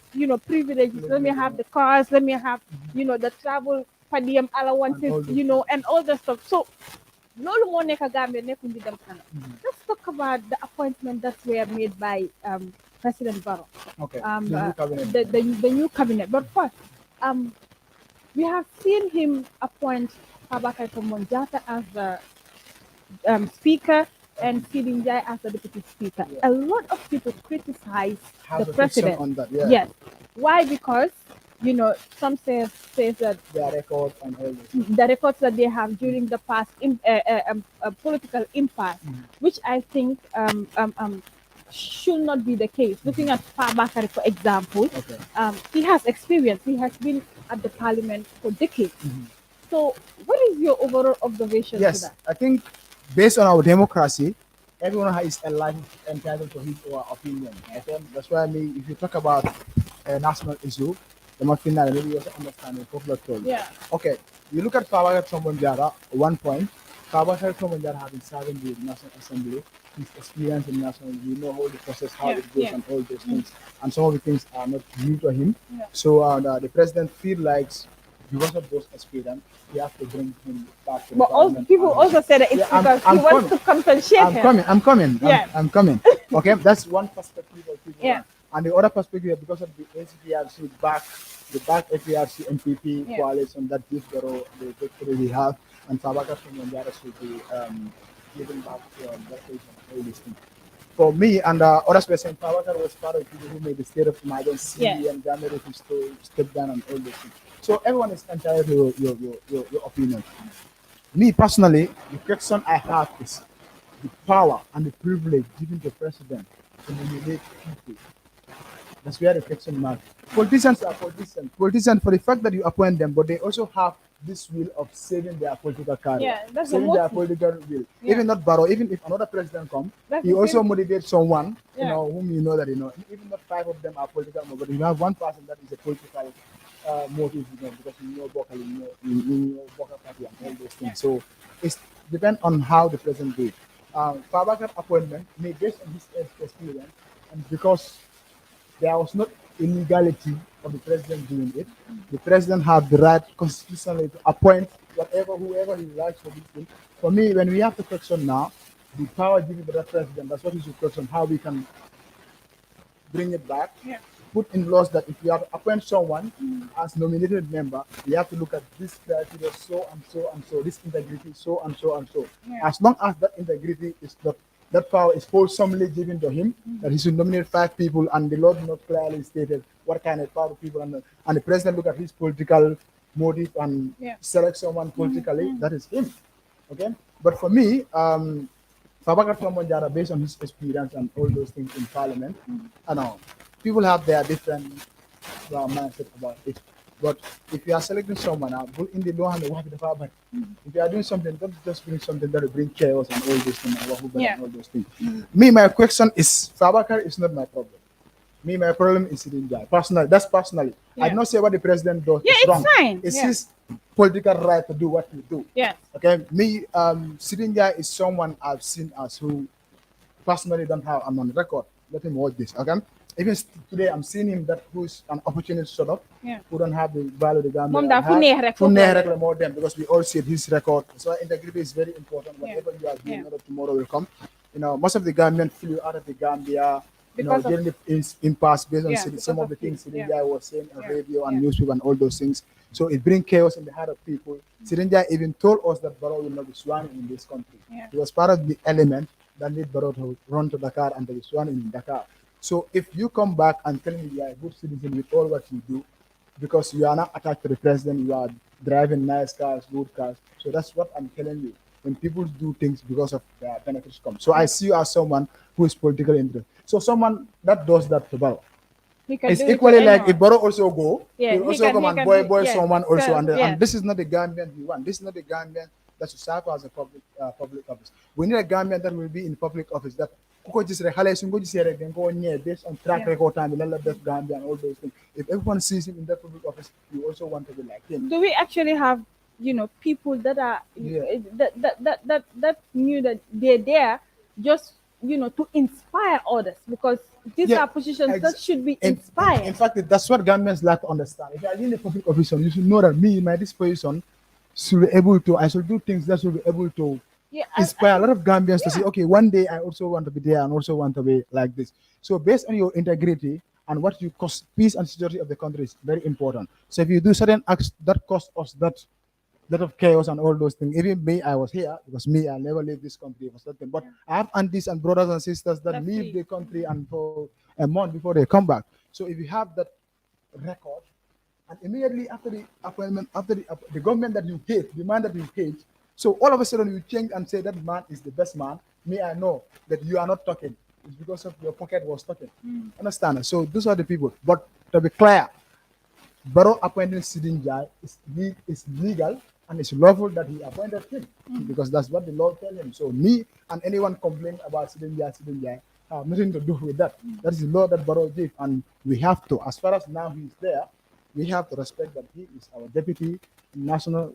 privileges. Let me have the cars. Let me have the travel per diem allowances. And all those And all the stuff. So loolu moo nekk Gambia nekkuñ di dem kanam. Let's talk about the appointment that were made by President Barrow. Okay. The new cabinet. the new cabinet. But first, we have seen him appoint Fabakary Tombong-Jatta as the speaker and Sidin Jai as the deputy speaker. Yeah. A lot of people criticize Have the a question president. on that. Yeah. Yes. Why? Because some says that Their record and all this. the records that they have during the past political impasse, which I think should not be the case. Looking at Fabakary, for example, Okay. he has experience. He has been at the parliament for decades. So, what is your overall observation to Yes, that? I think based on our democracy, everyone is entitled to his or her opinion. Okay? That's why if you talk about a national issue, the Mafina, maybe you also understand the popular term. Yeah. Okay, you look at Fabakary Tombong-Jatta, one point. Fabakary Tombong-Jatta has been serving the National Assembly. His experience in national, how the process, how Yeah, it goes, yeah. and all those things. And some of the things are not new to him. Yeah. So the president feels like because of those experience, he has to bring him back to the But also, parliament. people And- also say that it's Yeah, I'm- because I'm he wants coming. to compensate I'm him. coming. I'm coming. Yeah. I'm coming. Okay, that's one perspective of people. Yeah. And the other perspective, because of the ACPRC the back APRC MPP Yeah. coalition that gives the victory we have, and Fabakary Tombong-Jatta should be given back to that position. All these things. For me and other person, Fabakary was part of the people who made the state of emergency Yeah. and Ghana to step down and all those things. So everyone is entitled to your opinion. Me personally, the question I have is the power and the privilege given to the president to nominate people. That's where the question mark. Politicians are politicians. Politicians, for the fact that you appoint them, but they also have this will of saving their political career, Yeah, that's the saving their motive. political will. Yeah. Even not Barrow, even if another president comes, That's he the also same. motivates someone, Yeah. whom you know that even not five of them are political, but you have one person that is a political motive, because you know Bokal, you know Bokal party and all those things. So it depends on how the president do it. Fabakary appointment may based on his experience, and because there was not illegality of the president doing it. The president had the right constitutionally to appoint whoever he likes for this thing. For me, when we have the question now, the power given by the president, that's what is the question, how we can bring it back. Yeah. Put in laws that if you have to appoint someone as nominated member, you have to look at this criteria, so and so and so, this integrity, so and so and so. Yeah. As long as that integrity is not, that power is wholesomely given to him, that he should nominate 5 people, and the law not clearly stated what kind of power of people, and the president look at his political motive and Yeah. select someone politically, that is him. Okay? But for me, Fabakary Tombong-Jatta, based on his experience and all those things in parliament, I know people have their different mindset about it. But if you are selecting someone, in the law and the Fabakary, if you are doing something, don't just bring something that will bring chaos and all those things, Yeah. and all those things. Me, my question is, Fabakary is not my problem. Me, my problem is Sidin Jai. Personally, that's personally. I Yeah. don't say what the president does Yeah, is it's wrong. fine. It's Yeah. his political right to do what he do. Yeah. Okay, me, Sidin Jai is someone I've seen as who personally don't have, I'm on record. Let him watch this, okay? Even today, I'm seeing him that who's an opportunity shut up, Yeah. who don't have the value of the Gambia. Mom, that have. fu neex rek Fu foofu neex la rek de. la moo dem, because we all see his record. So integrity is very important. Yeah. Whatever you are doing, Yeah. not that tomorrow will come. Most of the Gambian flew out of the Gambia. Because of- During the impasse based on Yeah, some because of of the things him, yeah. Sidin Jai was saying on Yeah. radio and Yeah. newspaper and all those things. So it brings chaos in the heart of people. Sidin Jai even told us that Barrow will not be sworn in this country. Yeah. He was part of the element that led Barrow to run to Dakar and to be sworn in Dakar. So if you come back and tell me you are a good citizen with all what you do, because you are not attached to the president, you are driving nice cars, good cars. So that's what I'm telling you. When people do things because of their benefits come. So I see you as someone who is political interest. So someone that does that to Barrow. He can It's do it to equally like if anyone. Barrow also go, Yeah, he'll he also can. come He and can do. boy Yeah. someone also. So And yeah. this is not the Gambian we want. This is not the Gambian that should serve as a public office. We need a Gambian that will be in public office. That kuko just rehale sungo just here then go near based on track Yeah. record time, the def Gambia and all those things. If everyone sees him in that public office, you also want to be like him. Do we actually have people that are Yeah. that knew that they're there just to inspire others, because these Yeah, are positions that should be in inspired. fact, that's what Gambians like to understand. If you are in a public office, you should know that me in my disposition should be able to, I should do things that should be able to Yeah, inspire a lot of Gambians to say, yeah. okay, one day I also want to be there and also want to be like this. So based on your integrity and what you cost peace and security of the country is very important. So if you do certain acts that cost us that lot of chaos and all those things. Even me, I was here because me, I never leave this country for certain. But I have aunties and brothers and sisters that That's leave it. the country and for a month before they come back. So if you have that record, and immediately after the appointment, after the government that you hate, the man that you hate, so all of a sudden you change and say that man is the best man. Me, I know that you are not talking. It's because of your pocket was talking. Understand? So those are the people. But to be clear, Barrow appointing Sidin Jai is legal and it's lawful that he appointed him because that's what the law tell him. So me and anyone complain about Sidin Jai have nothing to do with that. That is the law that Barrow gave, and we have to, as far as now he's there, we have to respect that he is our deputy national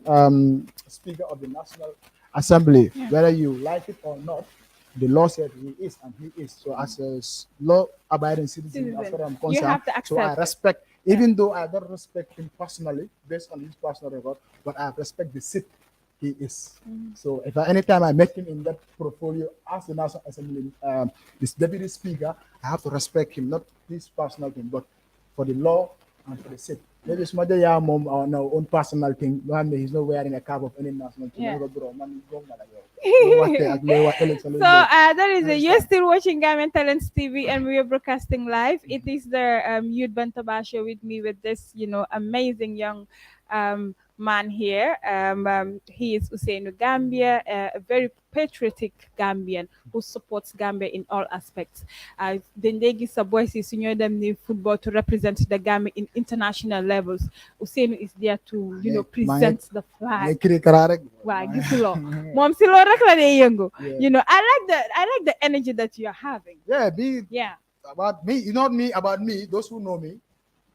speaker of the National Assembly, whether you like it or not. The law said he is, and he is. So as a law-abiding citizen, as far as I'm You concerned, have to so I accept it. respect, even though I don't respect him personally based on his personal record, but I respect the seat he is. So if anytime I met him in that portfolio as the National Assembly, this deputy speaker, I have to respect him, not his personal thing, but for the law and for the seat. Maybe it's mother yeah mom or no own personal thing. No, he's not wearing a cap of any national thing. Yeah. So that is it. You're still watching Gambian Talents TV, and we are broadcasting live. It is the Youth Bantaba show with me with this, amazing young man here. He is Ousainu Gambia, a very patriotic Gambian who supports Gambia in all aspects. Dendegi Saboisi senior them in football to represent the Gambia in international levels. Ousainu is there to, present the flag. Wow, Mom si loolu rek la dee yëngu. I like the energy that you're having. Yeah, about me, about me, those who know me,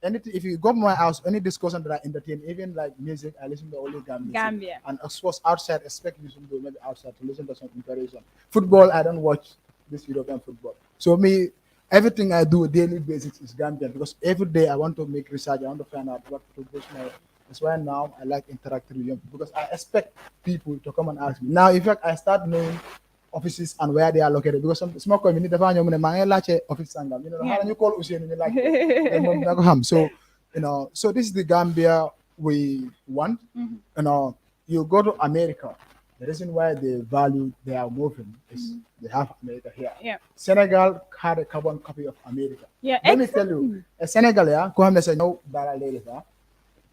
anything, if you go to my house, any discussion that I entertain, even like music, I listen to only Gambia. And of course, outside, expect you to maybe outside to listen to some inspiration. Football, I don't watch this European football. So me, everything I do daily basis is Gambian because every day I want to make research, I want to find out what to push my. That's why now I like interacting with young people because I expect people to come and ask me. Now, in fact, I start knowing offices and where they are located because some small community dafa ñoo mu ne maa ngi laajte office sangam how you call Ousainu ñu like ko xam. So so this is the Gambia we want. You go to America, the reason why they value their movement is they have America here. Yeah. Senegal had a carbon copy of America. Yeah, Let me tell you, a Senegal ko xam ne sa ñëw dara lady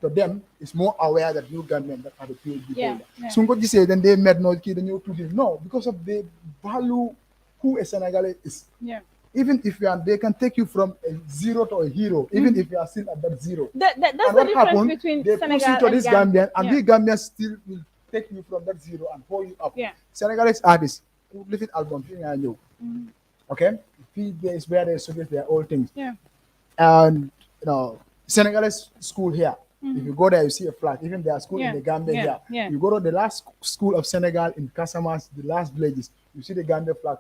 to them is more aware that you Gambian that have a PhD holder. So what you say then they met no kid and you put it. No, because of the value who a Senegalese is. Yeah. Even if you are, they can take you from a zero to a hero, even if you are still at that zero. That's and the what difference happened, between they Senegal push you to and this Gambia. Gambian, and these Gambians still will take you from that zero and pull you up. Yeah. Senegalese artists who live in album, okay? There is where they showcase their old things. Yeah. And Senegalese school here. If you go there, you see a flag. Even their school in the Gambia here. You go to the last school of Senegal in Casamance, the last villages, you see the Gambia flag.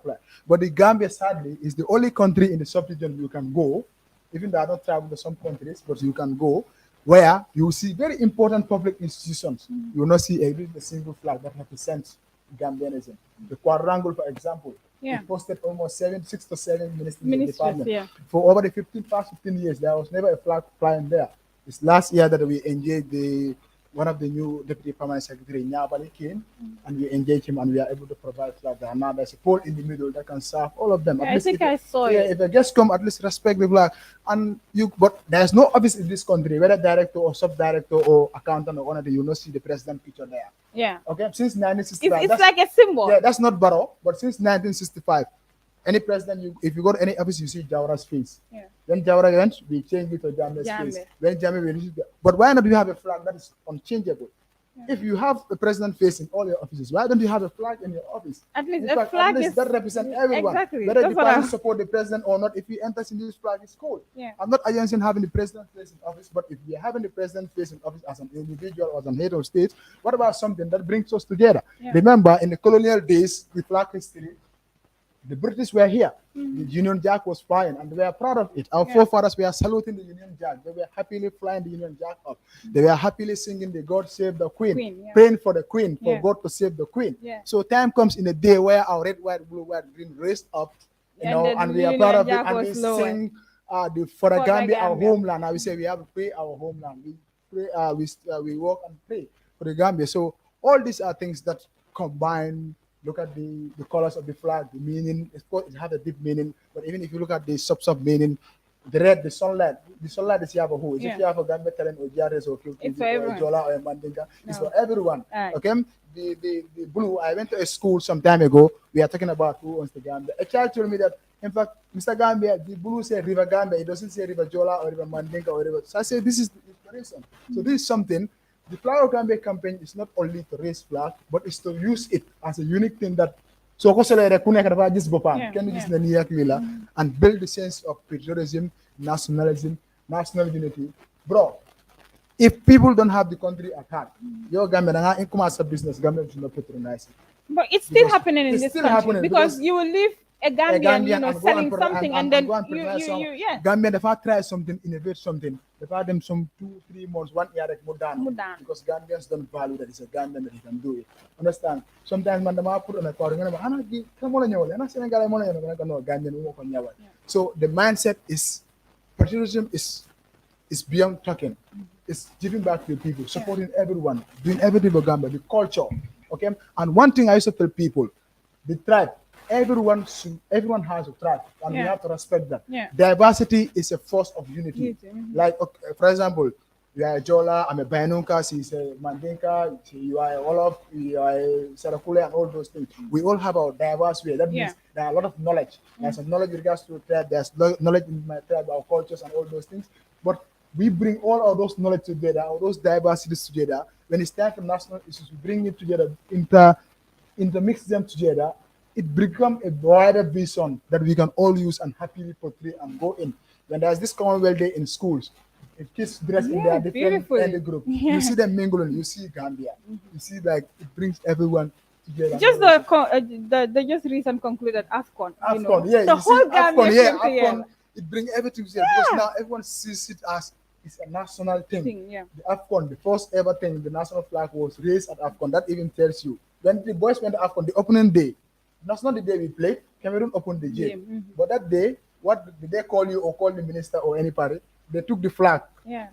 But the Gambia, sadly, is the only country in the sub-region you can go, even though I don't travel to some countries, but you can go, where you see very important public institutions. You will not see a single flag that represents Gambianism. The quadrangle, for example, it posted almost 6 to 7 ministries departments. Yeah. For over the past 15 years, there was never a flag flying there. It's last year that we engaged the one of the new deputy permanent secretary Nyabali came, and we engaged him, and we are able to provide flag there. Now there's a pole in the middle that can serve all of them. Yeah, At I least think if, I saw yeah, it. if a guest come, at least respect the flag. And you, but there's no office in this country, whether director or sub-director or accountant or one, you will not see the president picture there. Yeah. Okay, since It's 1965, like a symbol. yeah, that's not Barrow, but since 1965, any president, if you go to any office, you see Jawara's face. Yeah. When Jawara went, we changed it to Jammeh's face. Jammeh. When Jammeh went, but why not do you have a flag that is unchangeable? If you have a president face in all your offices, why don't you have a flag in your office? At least In a fact, flag at least is that represents everyone. exactly. Whether That's the what I- person support the president or not, if he enters in this flag, it's cool. Yeah. I'm not against having the president face in office, but if we are having the president face in office as an individual or as an head of state, what about something that brings us together? Yeah. Remember, in the colonial days, the flag history, the British were here. The Union Jack was flying, and they were proud of it. Our forefathers were saluting the Union Jack. They were happily flying the Union Jack up. They were happily singing the God Save the Queen, Yeah. praying for the Queen, for Yeah. God to save the Queen. Yeah. So time comes in a day where our red, white, blue, white, green raised up, And the and we are Union proud of it, Jack and we was lower. sing for the For the Gambia, our Gambia. homeland. Now we say we have to pray our homeland. We pray, we walk and pray for the Gambia. So all these are things that combine. Look at the colors of the flag, the meaning. Of course, it has a deep meaning, but even if you look at the sub meaning, the red, the sunlight is here for who? Is Yeah. it here for Gambia talent or Jares or It's for or everyone. Jola or Mandinka? It's No. for everyone. Right. Okay. The blue. I went to a school some time ago. We are talking about who owns the Gambia. A child told me that, in fact, Mr. Gambia, the blue say River Gambia. It doesn't say River Jola or River Mandinka or River. So I say this is the inspiration. So this is something. The Flower Gambia campaign is not only to raise flag, but it's to use it as a unique thing that so ko solo rek ku nekk dafa gis boppam Yeah, kenn gis yeah. na nii ak lii la and build the sense of patriotism, nationalism, national unity. Bro, if people don't have the country at heart, your Gambia da nga commence sa business, Gambia should not patronize it. But it's still Because happening in it's this still country happening because because you will leave a Gambian, Gambian and go selling and something, and then go and you, provide some. yeah. Gambia dafa try something, innovate something. Dafa them some 2-3 months, 1 year like more Mu daan. because Gambians don't value that it's a Gambian that he can do it. Understand? Sometimes man dama put on a car, ngana ana gi kamo la ñewal, ana Senegal mo la ñewal, ngana no Gambian mo ko ñewal. So the mindset is patriotism is beyond talking. It's giving back to the people, supporting everyone, doing everything for Gambia, the culture. Okay. And one thing I used to tell people, the tribe, everyone has a tribe, and we Yeah. have to respect that. Yeah. Diversity is a force of unity. Unity, mhm. Like, okay, for example, you are a Jola, I'm a Bainunka, she's a Mandinka, you are a Wolof, you are a Sarakule, and all those things. We all have our diverse way. That means Yeah. there are a lot of knowledge. There's some knowledge with regards to tribe, there's knowledge in my tribe, our cultures, and all those things. But we bring all of those knowledge together, all those diversities together. When it's time for national issues, we bring it together, intermix them together. It becomes a wider vision that we can all use and happily portray and go in. When there's this Commonwealth Day in schools, if kids dress in their different beautifully. ethnic group, Yeah. you see them mingling, you see Gambia, you see like it brings everyone together. Just the just recent concluded AFCON. You know, AFCON, yeah, the you whole see Gambia AFCON, yeah, came together. AFCON, it brings everything together because now everyone sees it as it's a national thing. Yeah. The AFCON, the first ever thing, the national flag was raised at AFCON. That even tells you when the boys went to AFCON, the opening day. That's not the day we played. Cameroon opened the game. Mhm. But that day, what did they call you or call the minister or anybody? They took the flag, Yeah.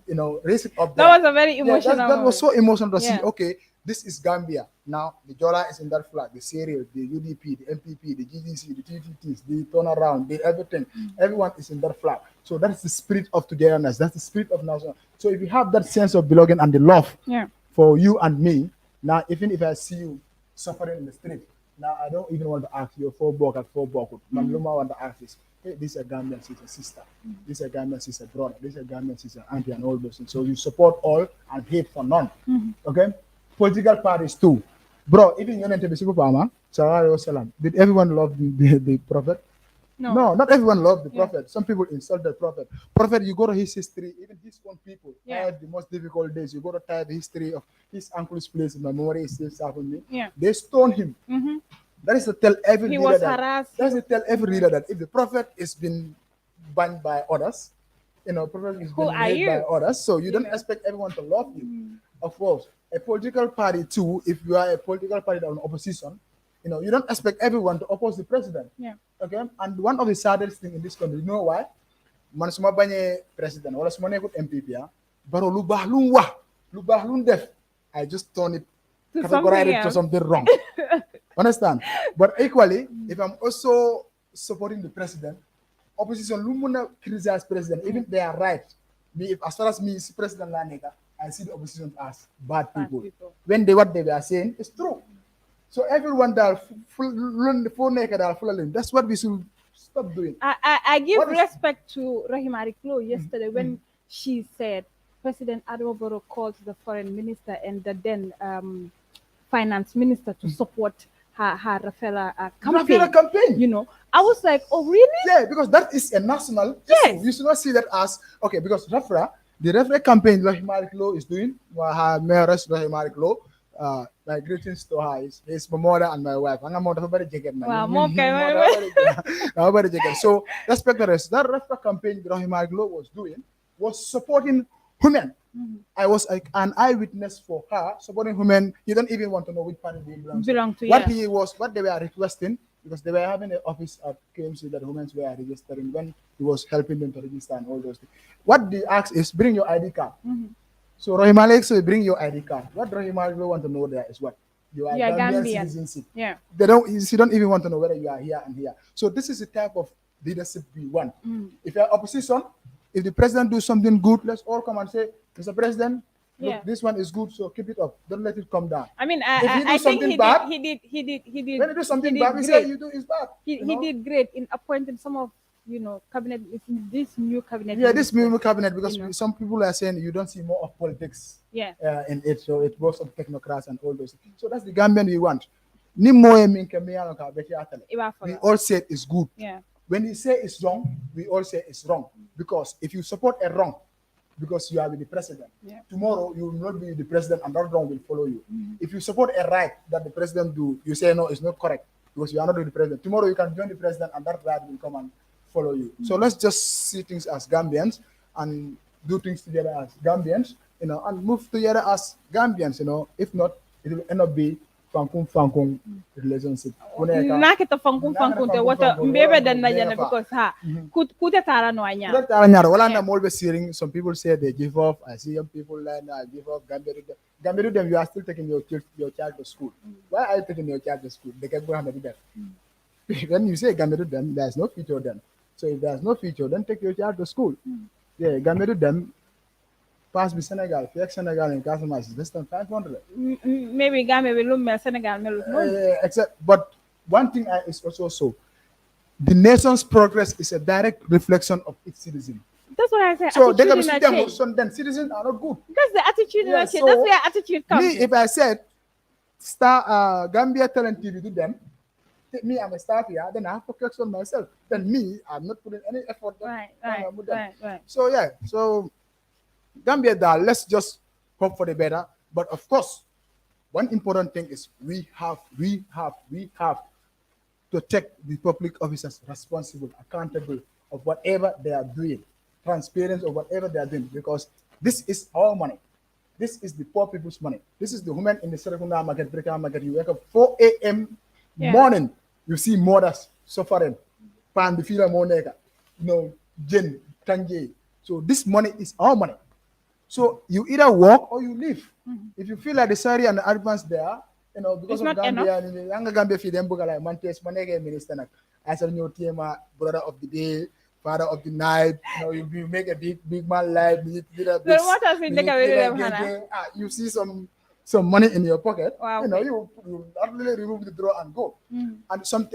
raised it up That there. was a very Yeah, emotional. that was so emotional to see. Yeah. Okay, this is Gambia. Now the Jola is in that flag, the Serial, the UDP, the MPP, the GDC, the TTTs, the turnaround, the everything. Everyone is in that flag. So that is the spirit of togetherness. That's the spirit of national. So if you have that sense of belonging and the love Yeah. for you and me, now even if I see you suffering in the street, now I don't even want to ask you for Bok at 4 Bok. Manluma want to ask this. Hey, this is a Gambian, she's a sister. This is a Gambian, she's a brother. This is a Gambian, she's an auntie, and all those things. So you support all and hate for none. Okay? Political parties too. Bro, even you to be super farmer, Sallallahu Alaihi Wasallam. Did everyone love the prophet? No, not everyone loved the prophet. Some people insult the prophet. Prophet, you go to his history, even his own people had the most difficult days. You go to type the history of his uncle's place in memory, is still serving me. Yeah. They stoned him. Mhm. That is to tell every He reader was that. harassed. That's to tell every reader that if the prophet is been banned by others, prophet is Who been are hate you? by others, so you don't expect everyone to love you. Of course, a political party too. If you are a political party that on opposition, you don't expect everyone to oppose the president. Yeah. Okay, and one of the saddest thing in this country, you know why? Man suma bañé president wala suma nekkut MPP baro lu baax lu mu wax lu baax lu mu def I just turn it, To categorize something it to else. something wrong. Understand? But equally, if I'm also supporting the president, opposition lumuna criticize president, even they are right. Me, if as far as me is president Laneka, I see the opposition as bad Bad people. people. When they what they were saying is true. So everyone that full naked are full of that's what we should stop doing. I give What is- respect to Rahima Ariklo yesterday when she said President Adama Barrow called the foreign minister and the then finance minister to support her Rafela campaign. Rafela campaign. You know, I was like, oh really? Yeah, because that is a national Yes. issue. You should not see that as okay, because the referee campaign Rahima Law is doing, her mayoress Rahima Law, my greetings to her is my mother and my wife. I'm not very jacket man. Wow, okay. Jacket. So respect the rest. That referee campaign Rahima Law was doing was supporting women. I was like an eyewitness for her supporting women. You don't even want to know which party they belong to. What they were requesting, because they were having an office at KMC that women were registering when he was helping them to register and all those things. What they ask is bring your ID card. So Rahim Alex say bring your ID card. What Rahim Alex want to know there is what? You are Gambian citizenship. Yeah. They don't even want to know whether you are here and here. So this is the type of leadership we want. If you are opposition, if the president do something good, let's all come and say, Mr. President, look, this one is good, so keep it up. Don't let it come down. I mean, I think he did. When you do something bad, we say you do is bad. He did great in appointing some of cabinet, this new cabinet. Yeah, this new cabinet, because some people are saying you don't see more of politics. Yeah. In it, so it was of technocrats and all those things. So that's the Gambian we want. We all say it's good. Yeah. When you say it's wrong, we all say it's wrong. Because if you support a wrong, because you are with the president, tomorrow you will not be with the president and that wrong will follow you. If you support a right that the president do, you say no, it's not correct because you are not with the president. Tomorrow you can join the president and that right will come and follow you. So let's just see things as Gambians and do things together as Gambians, and move together as Gambians, If not, it will end up being Fankung relationship. Nakita Fankung te wata mbebe dan na jana because kuta tara no anya. Wala na more seeing some people say they give off. I see young people like I give off Gambia them, you are still taking your child to school. Why are you taking your child to school? They can go and do that. When you say Gambia them, there's no future then. So if there's no future, then take your child to school. Yeah, Gambia them pass with Senegal, Senegal and Casamance is less than 500. Maybe Gambia will look Senegal. Except, but one thing is also so, the nation's progress is a direct reflection of its citizens. That's what I say. So they can see them, then citizens are not good. That's the attitude. That's where attitude comes. Me, if I said, Gambia Talent TV to them, me, I'm a staff here, then I have to focus on myself. Then me, I'm not putting any effort. Right. So yeah, so Gambia, let's just hope for the better. But of course, one important thing is we have to take the public officers responsible, accountable of whatever they are doing, transparent of whatever they are doing, because this is our money. This is the poor people's money. This is the women in the Serekunda market, Brika market. You wake up 4 a.m. morning, you see mothers suffering, pan the fila monega, Jen, Tangi. So this money is our money. So you either work or you leave. If you feel like the salary and the advance there, because it's of Gambia, and the younger Gambia feed them like Mantes Manege minister. As a new team, brother of the day, father of the night, you make a big man life. You see some money in your pocket. Wow. You not really remove the drawer and go. And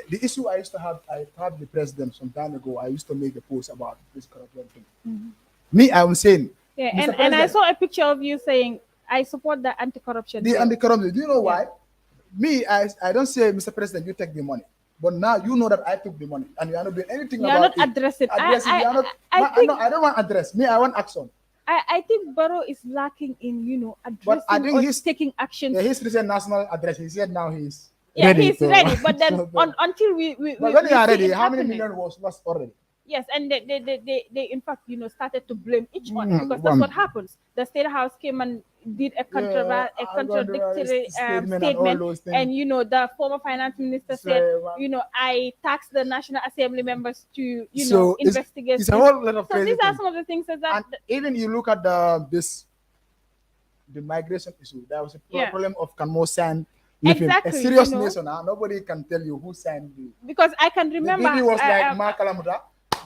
the issue I used to have, I had the president some time ago. I used to make a post about this corruption thing. Me, I'm saying. Yeah, and I saw a picture of you saying, I support the anti-corruption. The anti-corruption. Do you know why? Me, I don't say, Mr. President, you take the money. But now you know that I took the money and you are not doing anything about it. You are not addressing. I don't want address. Me, I want action. I think Barrow is lacking in, addressing or taking action. Yeah, he's recent national address. He said now he's ready. He's ready. But then until we but when you are ready, how many million was lost already? Yes, and they in fact, started to blame each other because that's what happens. The State House came and did a contradictory statement, and the former finance minister said, I taxed the National Assembly members to, investigate. It's a whole lot of so these are some of the things that and even you look at the migration issue. There was a Yeah. problem of can more sign living. A Exactly, serious you know. nation. Nobody can tell you who signed the. Because I can The remember DD was like Mark Kalamuta,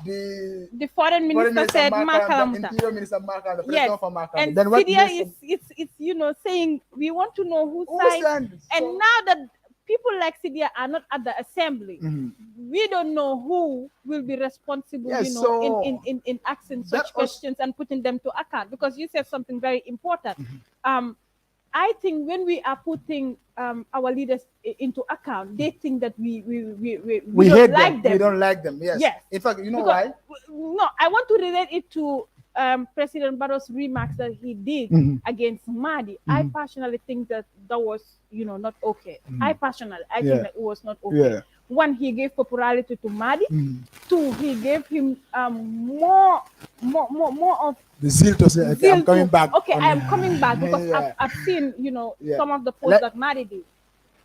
the the foreign minister said Mark Makalamuta. Interior Minister Mark the Yes, President of Mark and Then what Syria nation- it's you know saying we want to know who who signed, signed it? and So- now that people like Syria are not at the assembly, we don't know who will be responsible, Yes, you know, so in asking that such was- questions and putting them to account. Because you said something very important. I think when we are putting our leaders into account, they think that we don't hate like them. We don't like them. Yes. Yes. In fact, you know Because, why? no, I want to relate it to President Barrow's remarks that he did against Mahdi. I personally think that was, you know, not okay. I personally, I think that it was not okay. Yeah. One, he gave popularity to Mahdi. Two, he gave him more of The zeal to say, okay, I'm coming back. Okay, I am coming back because Yeah. I've seen, you know, Yeah. some of the posts that Mahdi did.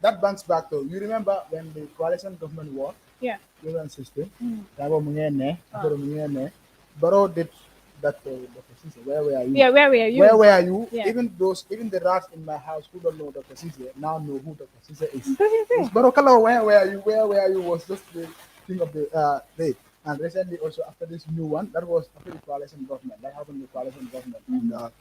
That bounce back though. You remember when the coalition government was Yeah. 2016? Barrow did that Dr. Cisse. Where were you? Yeah, where were you? Where were you? Yeah. Even the rats in my house who don't know Dr. Cisse now know who Dr. Cisse is. Yes. Barrow Kala, where were you? Where were you was just the thing of the day. And recently also after this new one, that was after the coalition government. That happened in the coalition government.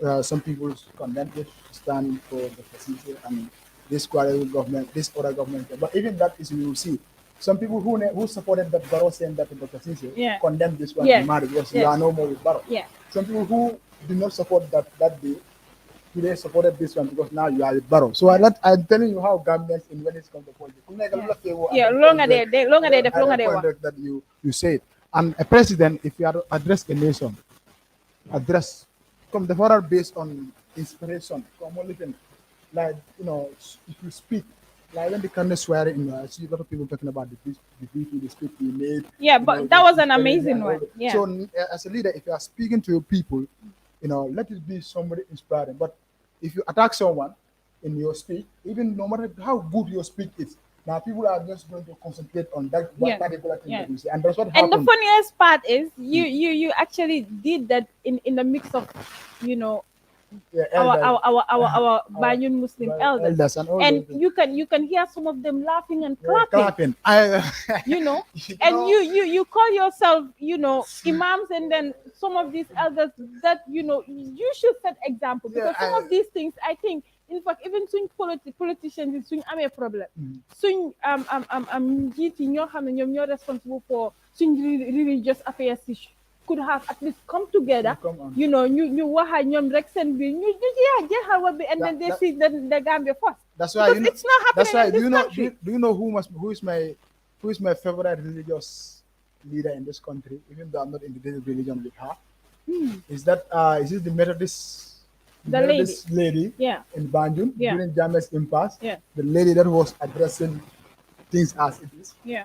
And some people condemned it, stand for Dr. Cisse and this coalition government, this other government. But even that is, you will see, some people who supported that Barrow saying that to Dr. Cisse condemned this one Yes. to marry because you are no more with Barrow. Yeah. Some people who did not support that day, today supported this one because now you are with Barrow. So I'm telling you how Gambians in when it comes to politics. Longer they that you said. And a president, if you are to address a nation, come the further based on inspiration, come only thing. Like, you know, if you speak, like when the kind of swearing, I see a lot of people talking about the speech we made. Yeah, but that was an amazing one. Yeah. So as a leader, if you are speaking to your people, you know, let it be somebody inspiring. But if you attack someone in your speech, even no matter how good your speech is, now people are just going to concentrate on that particular thing that you say, and that's what happened. And the funniest part is you actually did that in the mix of, you know, our Banyan Muslim elders, and you can hear some of them laughing and clapping. You know, and you call yourself, you know, imams, and then some of these elders that, you know, you should set example, because some of these things, I think, in fact, even swing politicians swing am a problem. Swing GT ñoo responsible for swing religious affairs could have at least come together, you know, ñu waxa ñoom rek seen bi ñu jeexal wa bi, and then they see the Gambia first. That's why, you know, it's not happening. That's why, in this country. do you know who is my favorite religious leader in this country, even though I'm not in the religion with her? Is this the Methodist lady in Banjul during Jammeh's impasse? The lady that was addressing things as it is. Yeah,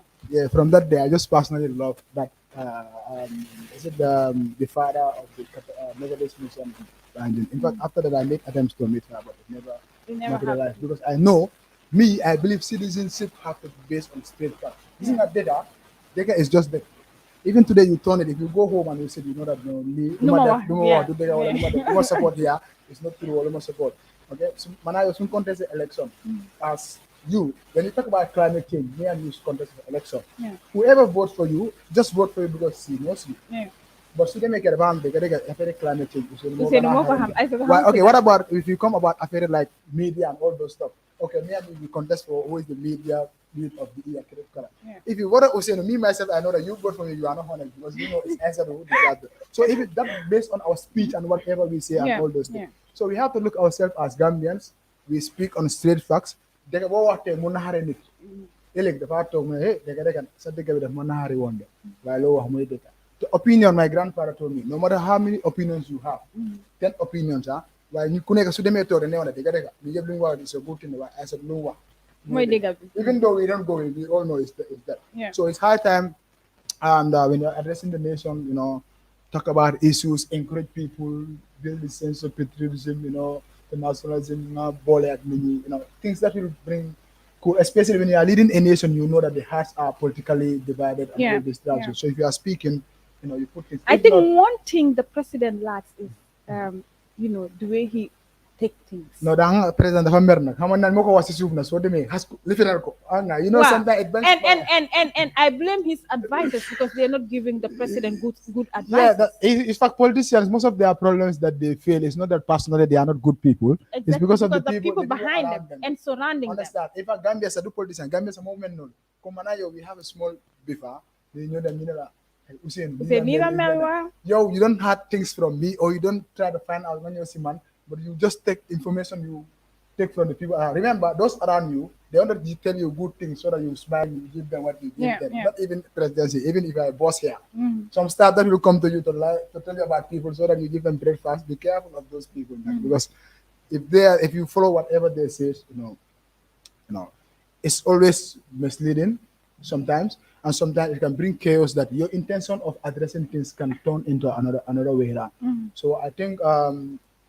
from that day I just personally love that. Is it the father of the Methodist mission in Banjul? In fact, after that I made attempts to meet her, but it never materialized, because I know, I believe citizenship has to be based on straight facts. Isn't that data is just that. Even today you turn it, if you go home and you say, you know that no support here, it's not true, or no support. Okay, so when you contest the election, as when you talk about climate change, me and you contest the election. Whoever votes for you, just vote for you because he knows you. But so they make it around, they get affected climate change. Okay, what about if you come about affected like media and all those stuff? Okay, me and you contest for who is the media lead of the year. If you vote Ousainu, me myself, I know that you vote for me, you are not honest, because you know it's answer who deserves it. So if that based on our speech and whatever we say and all those things. So we have to look ourselves as Gambians. We speak on straight facts. The opinion my grandfather told me, no matter how many opinions you have, 10 opinions, why you couldn't so they may tell the name of the is a good thing. I said, no. Even though we don't go, we all know it's that. So it's high time, and when you're addressing the nation, you know, talk about issues, encourage people, build the sense of patriotism, you know, the nationalism, you know, things that will bring cool, especially when you are leading a nation, you know that the hearts are politically divided and all this stuff. So if you are speaking, you know, you put it. I think one thing the president lacks is, you know, the way he take things. No, the president dafa mer nag xam nga moo ko wax si suuf na soo demee xas ko lifinal ko you know Wow. sometimes it bends And I blame his advisors because they're not giving the president good yeah, advice. in fact, politicians, most of their problems that they fail is not that personally they are not good people. Exactly, It's because of the people people behind around them and surrounding them. Understand? If a Gambia is a good politician, Gambia is a movement known. Come on, we have a small biffa. They know them, Hussein, yo, you don't hide things from me, or you don't try to find out when you're a man, but you just take information you take from the people around. Remember, those around you, they want to tell you good things so that you smile, you give them what you give them. Not even presidency, even if you're a boss here. Some staff that will come to you to tell you about people so that you give them breakfast. Be careful of those people, man, because if you follow whatever they say, it's always misleading sometimes, and sometimes it can bring chaos that your intention of addressing things can turn into another way around. So I think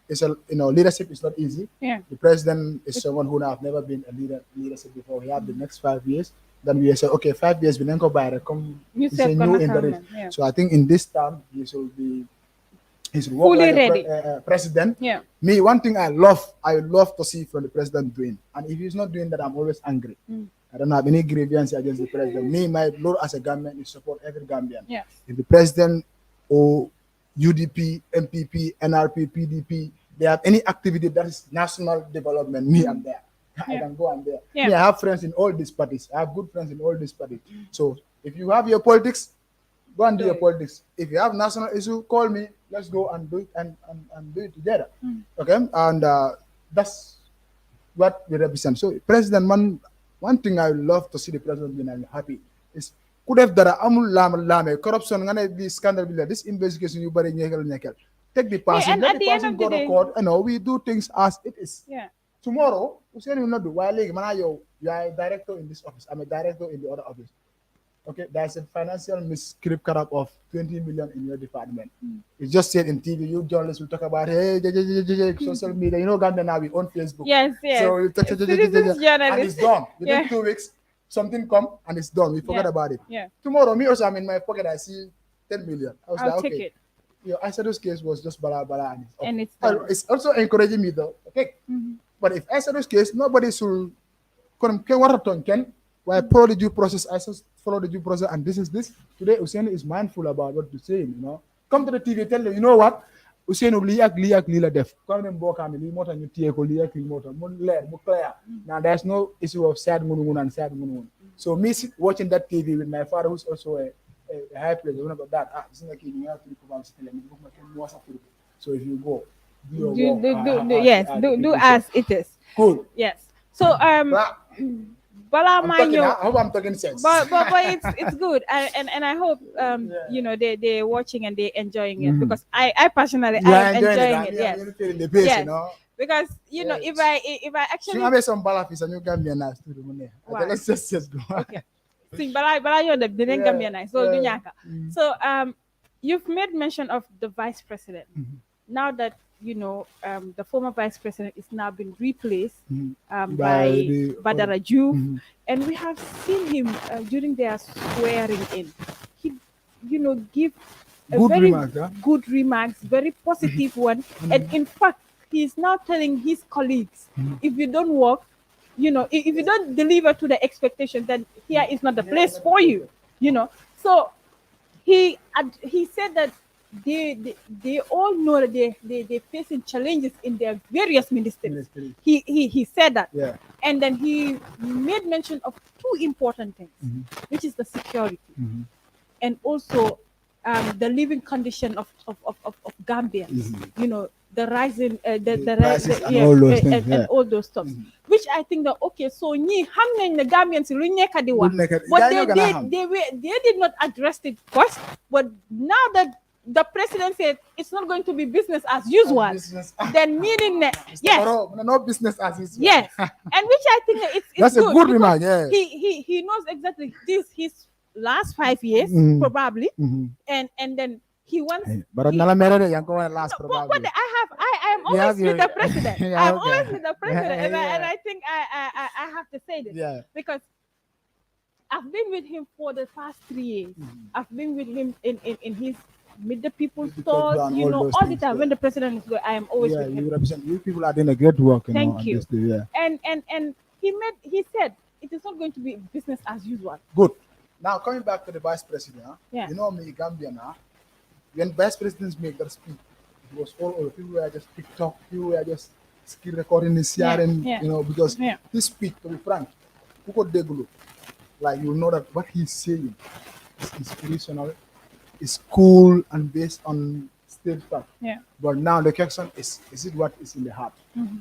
it's leadership is not easy. Yeah. The president is someone who have never been a leadership before. He have the next 5 years. Then we say, okay, 5 years we then go by come You he's said a new in the race. yeah. So I think in this term he should be he's Fully like ready. President. Yeah. Me, one thing I love to see from the president doing, and if he's not doing that, I'm always angry. I don't have any grievance against the president. Me, my role as a Gambian is support every Gambian. Yeah. If the president or UDP, MPP, NRP, PDP, they have any activity that is national development, me, I'm there. I can go and there. Yeah. Me, I have friends in all these parties. I have good friends in all these parties. So if you have your politics, go and do your politics. If you have national issue, call me. Let's go and do it and do it together. Okay, and that's what we represent. So, President, one thing I would love to see the president being happy is could have dara amul lame corruption ngane be scandal be this investigation you bari nyekel take the person and let at the the end person of go the to day- court. We do things as it is. Yeah. Tomorrow, Usain will not do. Why, you are a director in this office. I'm a director in the other office. Okay, there's a financial misscript up of 20 million in your department. It's just said in TV. You journalists will talk about social media. Gambia now we on Facebook. Yes. So you touch Citizens and journalists. it's done. Within Yeah. 2 weeks, something come and it's done. We forget about it. Yeah. Tomorrow, me also, I'm in my pocket. I see 10 million. I was I'll like, take okay. it. Isado's case was just bala And it's okay. done. It's also encouraging me though. Okay. But if Isado's case, nobody should why follow the due process, I just follow the due process, and this is this. Today, Ousainu is mindful about what to say, Come to the TV, tell them, you know what? Ousainu li la def. Come them book and li mota ñu tie ko li ak li mota mu leer mu clear. Now there's no issue of sad ngun and sad ngun. So me watching that TV with my father, who's also a high player, about that. This is like you have to come and tell me. So if you go, do your work. Do as it is. Cool. Yes. So Bala I hope I'm talking sense. but it's good, and I hope they're watching and they're enjoying it, because I personally I am enjoying it. Yes. I'm feeling the pace, Yes. Because if I actually have some balafis and you can be a nice to the money. Wow. Let's just go. Okay. Sing bala you're the didn't come here nice. So dunyaka. So you've made mention of the vice president. Now that the former vice president is now been replaced by Badara Diouf, and we have seen him during their swearing in. He, give a Good very remarks, huh? good remarks, very positive one, and in fact, he is now telling his colleagues, if you don't work, if you don't deliver to the expectation, then here is not the place for you. So he said that they all know that they're facing challenges in their various ministries. He said that. Yeah. And then he made mention of two important things, which is the security and also the living condition of Gambians. The rising the prices and yeah, all those things, and all those stuff. Which I think that okay, so the Gambians but they did not address it first. But now that the president said it's not going to be business as usual, then meaning yes, no business as usual. yes, and which I think it's That's good a good because remark. Yeah. he knows exactly this his last 5 years probably, and then he wants. But last But probably. I am always with the president. Yeah, I'm okay. always with the president, and Yeah. I think I have to say this Yeah. because I've been with him for the past 3 years. I've been with him in his meet the people's The people thoughts, and all those all the things, time. yeah. When the president is going, I am always Yeah, with him. you represent. You people are doing a great work, Thank on you. this day. Yeah. And he said it is not going to be business as usual. Good. Now coming back to the vice president, huh? Yeah. You know me, Gambia now. When vice presidents make that speech, it was all over. People were just TikTok, people were just skill recording and Yeah, sharing, yeah, because yeah. this speech, to be frank, who could they go? Like you know that what he's saying is inspirational, is cool and based on state fact. Yeah. But now the question is it what is in the heart? Mm-hmm.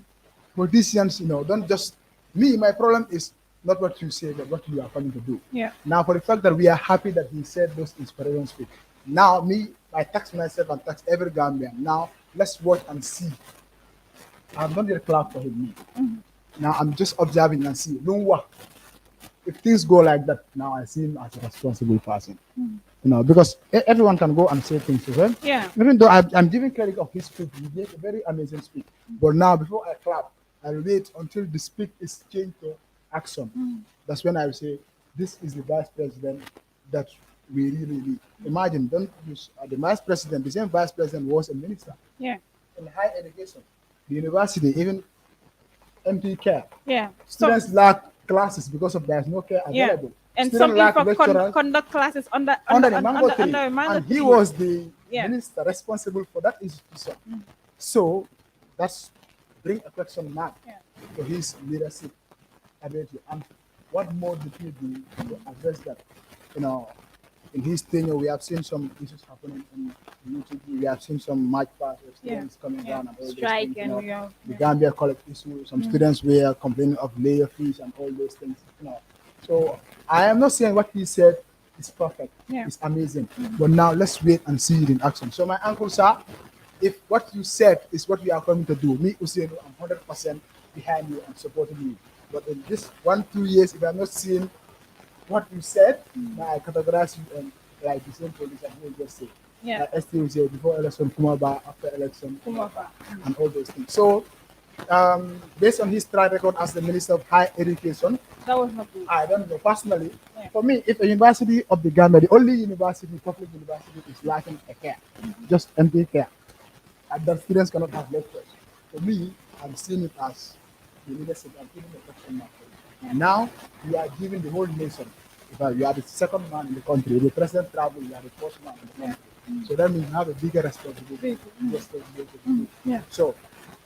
Politicians, don't just me. My problem is not what you say, but what you are coming to do. Yeah. Now, for the fact that we are happy that he said those inspiration speech. Now, me, I tax myself and tax every Gambian. Now, let's watch and see. I'm not yet clap for him. Now, I'm just observing and see. Don't work. If things go like that, now I see him as a responsible person. Because everyone can go and say things to him. Yeah. Even though I'm giving credit of his speech, he gave a very amazing speech. But now, before I clap, I'll wait until the speech is changed to action. That's when I will say, this is the vice president that we really need. Imagine, don't use the vice president, the same vice president was a minister Yeah. in higher education, the university, even empty care. Yeah. Students lack classes because of there's no care Yeah. available. And Students some lack info lecturers conduct classes under the mango tree, under a mango and he tree. was the Yeah. minister responsible for that institution. So that's bring a question mark Yeah. to his leadership ability. And what more did he do to address that? In his tenure, we have seen some issues happening in YouTube. We have seen some march past of students coming down and all Strike those things. and The Gambia collect issue. Some students were complaining of layer fees and all those things. So I am not saying what he said is perfect. Yeah. It's amazing. But now let's wait and see it in action. So my uncle, sir, if what you said is what we are coming to do, me, Ousainu, I'm 100% behind you and supporting you. But in this 1-2 years, if I'm not seeing what you said, now I categorize you and like the same police and who just say. Yeah. Like ST will say before election, Kumaba, after election, Kumaba. and all those things. So, based on his track record as the Minister of Higher Education, That was not good. I don't know personally. Yeah. For me, if a university of the Gambia, the only university, public university, is lacking a care, just empty care, and the students cannot have lectures. For me, I'm seeing it as the leadership and giving a question mark. Now we are giving the whole nation. You are the second man in the country. The president travel, you are the first man in the country. So that means you have a bigger responsibility. Yeah. So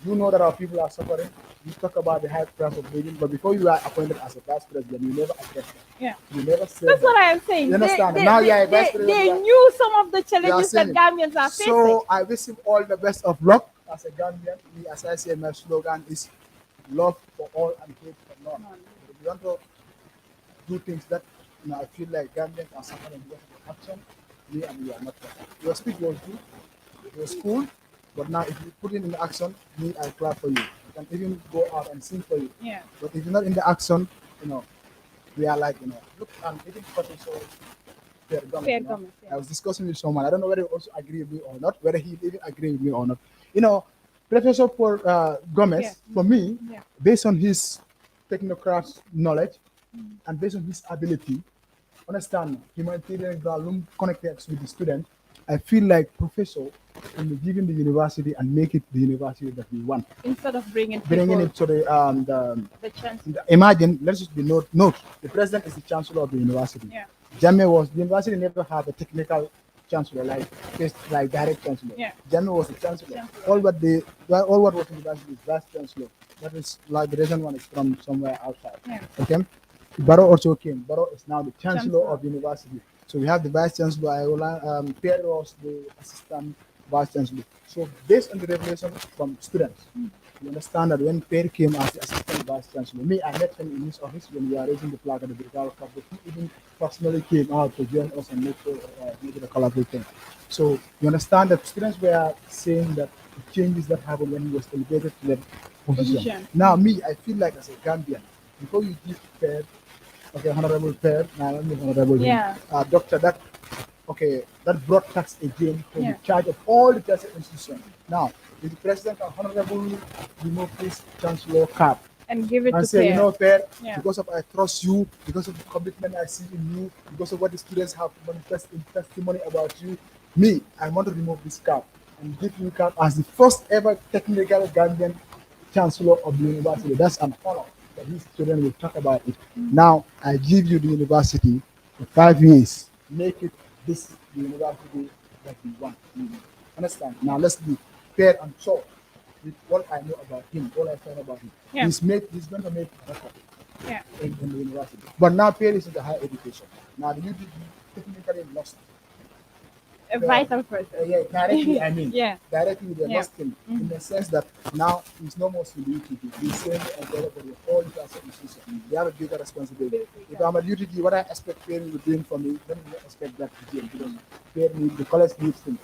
you know that our people are suffering. You talk about the high price of living, but before you are appointed as a vice president, you never address that. Yeah. You never say That's that. what I am saying. You understand? They, Now they, you are a vice they, president. they you are- knew some of the you are challenges that saying it. Gambians are facing. So I wish him all the best of luck as a Gambian. Me, as I say, my slogan is love for all and hate for none. If you want to do things that I feel like Gambians are suffering because of action, me and you are not. Your speech was good, it was cool, but now if you put it in action, me, I clap for you. I can even go out and sing for you. Yeah. But if you're not in the action, we are like, look, I'm eating cotton so fair government. Fair government, yeah. I was discussing with someone. I don't know whether he also agree with me or not, whether he even agree with me or not. Professor Paul Gomez, Yeah. for me, Yeah. based on his technocrat knowledge and based on his ability, understand humanitarian value connected with the student, I feel like Professor can be given the university and make it the university that we want. Instead of bringing Bringing people, it to the chance. imagine, let's just be note, the president is the chancellor of the university. Yeah. The university never had a technical chancellor, like direct chancellor. Yeah. Jammeh was the chancellor. Chancellor. All what was in the university is vice chancellor. That is like the recent one is from somewhere outside. Yeah. Okay. Barrow also came. Barrow is now the chancellor Chancellor. of the university. So we have the vice chancellor. Pierre was the assistant vice chancellor. So based on the revelation from students, you understand that when Pierre came as the assistant vice chancellor, me, I met him in his office when we were raising the flag at the Brigade Cup, but he even personally came out to join us and make it a colorful thing. So you understand that students were saying that the changes that happened when he was elevated to the position. Now me, I feel like as a Gambian, before you give Pierre, honorable Pierre, now let me honorable him, Yeah. doctor, that brought tax again to Yeah. the charge of all the tertiary institutions. Now, if the president can honorably remove this chancellor cap And give it and to say, Pierre. Pierre, Yeah. because of I trust you, because of the commitment I see in you, because of what the students have manifest in testimony about you, Me, I want to remove this cap and give you cap as the first ever technical Gambian chancellor of the university. That's an honor that his children will talk about it. Now, I give you the university for 5 years. Make it this the university that we want. Understand? Now, let's be fair and short with what I know about him, all I found about him. Yeah. He's going to make a record Yeah. in the university. But now, Pierre is in the higher education. Now, the UTD technically lost A vital person. yeah, directly, I mean, Yeah. directly they Yeah. lost him in the sense that now he's no more in the UTD. He's saying available with all the class institutions. They have a bigger responsibility. If I'm at UTD, what I expect parents to doing for me, then I expect that to do because parents, the college needs him,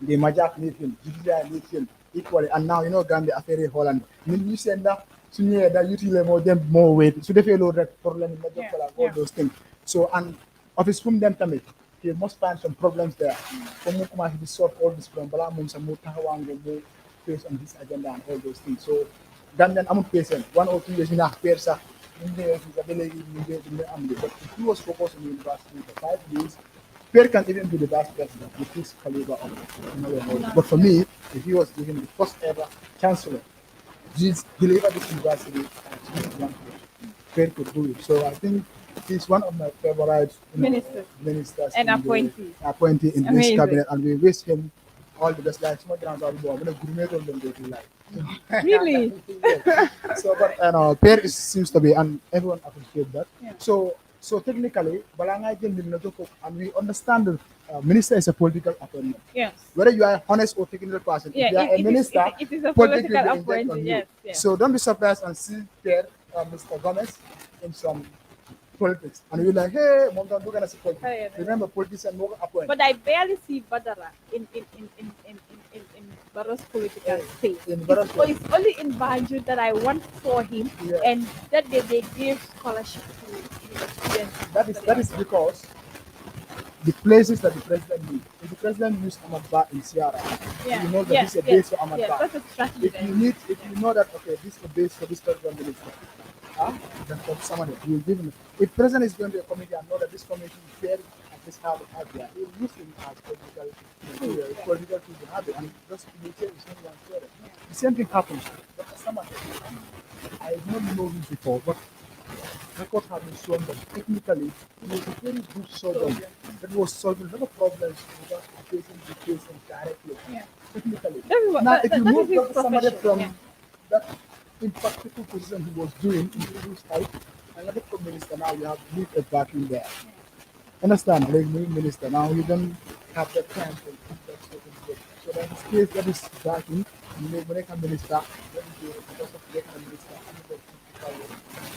the Majak need him, GDI need him equally. And now, Gambia, affair Holland. When you send that, so yeah, that UTD more them more weight. So they feel low problem in the all those things. So, and office from them to me he must find some problems there. For me, come to solve all these problems. Bala mum some more face on this agenda and all those things. So Gambian I'm patient. 1 or 2 years in a persa. But if he was focused on the university for 5 years, Pierre can even be the vice president with his caliber of knowledge. But for me, if he was given the first ever chancellor, he's delivered this university at least one place. Pierre could do it. So I think he's one of my favorite ministers And appointee in this Amazing. cabinet, and we wish him all the best. Like small grounds are going to groom on them to like. Really? Yeah. So, but Pierre seems to be, and everyone appreciates that. Yeah. So technically, and we understand that minister is a political appointment. Yes. Whether you are a honest or technical person, Yeah, if you are a minister, it is a politics political will be injected on appointment. you. Yes. Yes. So don't be surprised and see Pierre, Mr. Gomez, in some politics, and you're like, hey, Mongan, we're gonna see politics. Yeah. Remember, politicians more appointment. But I barely see Badara in Barro's political space. In Barro's It's only in Banjul that I once saw him, Yeah. and that they gave scholarship to students. That is because the places that the president needs. If the president needs Amadba in Sierra, you know that this is a base for Amadba. Yeah, that's a strategy. If you know that okay, this is a base for this president minister, then for someone else, you will give him. If president is going to a committee and know that this committee is fair at this how it has there, he will use him as political material, political to have it, and just militate is not one fair. The same thing happens. But someone I did not know him before, but records have been shown that technically he was a very good surgeon that was solving a lot of problems without facing the patient directly. Yeah. Technically. Now, If you that move is his somebody profession, from yeah. that impractical position he was doing in previous type, another minister now you have moved it back in there. Understand? Like new minister now you don't have that time to keep that stuff in place. So that his case that is back in, you make a minister, that is the because of making a minister,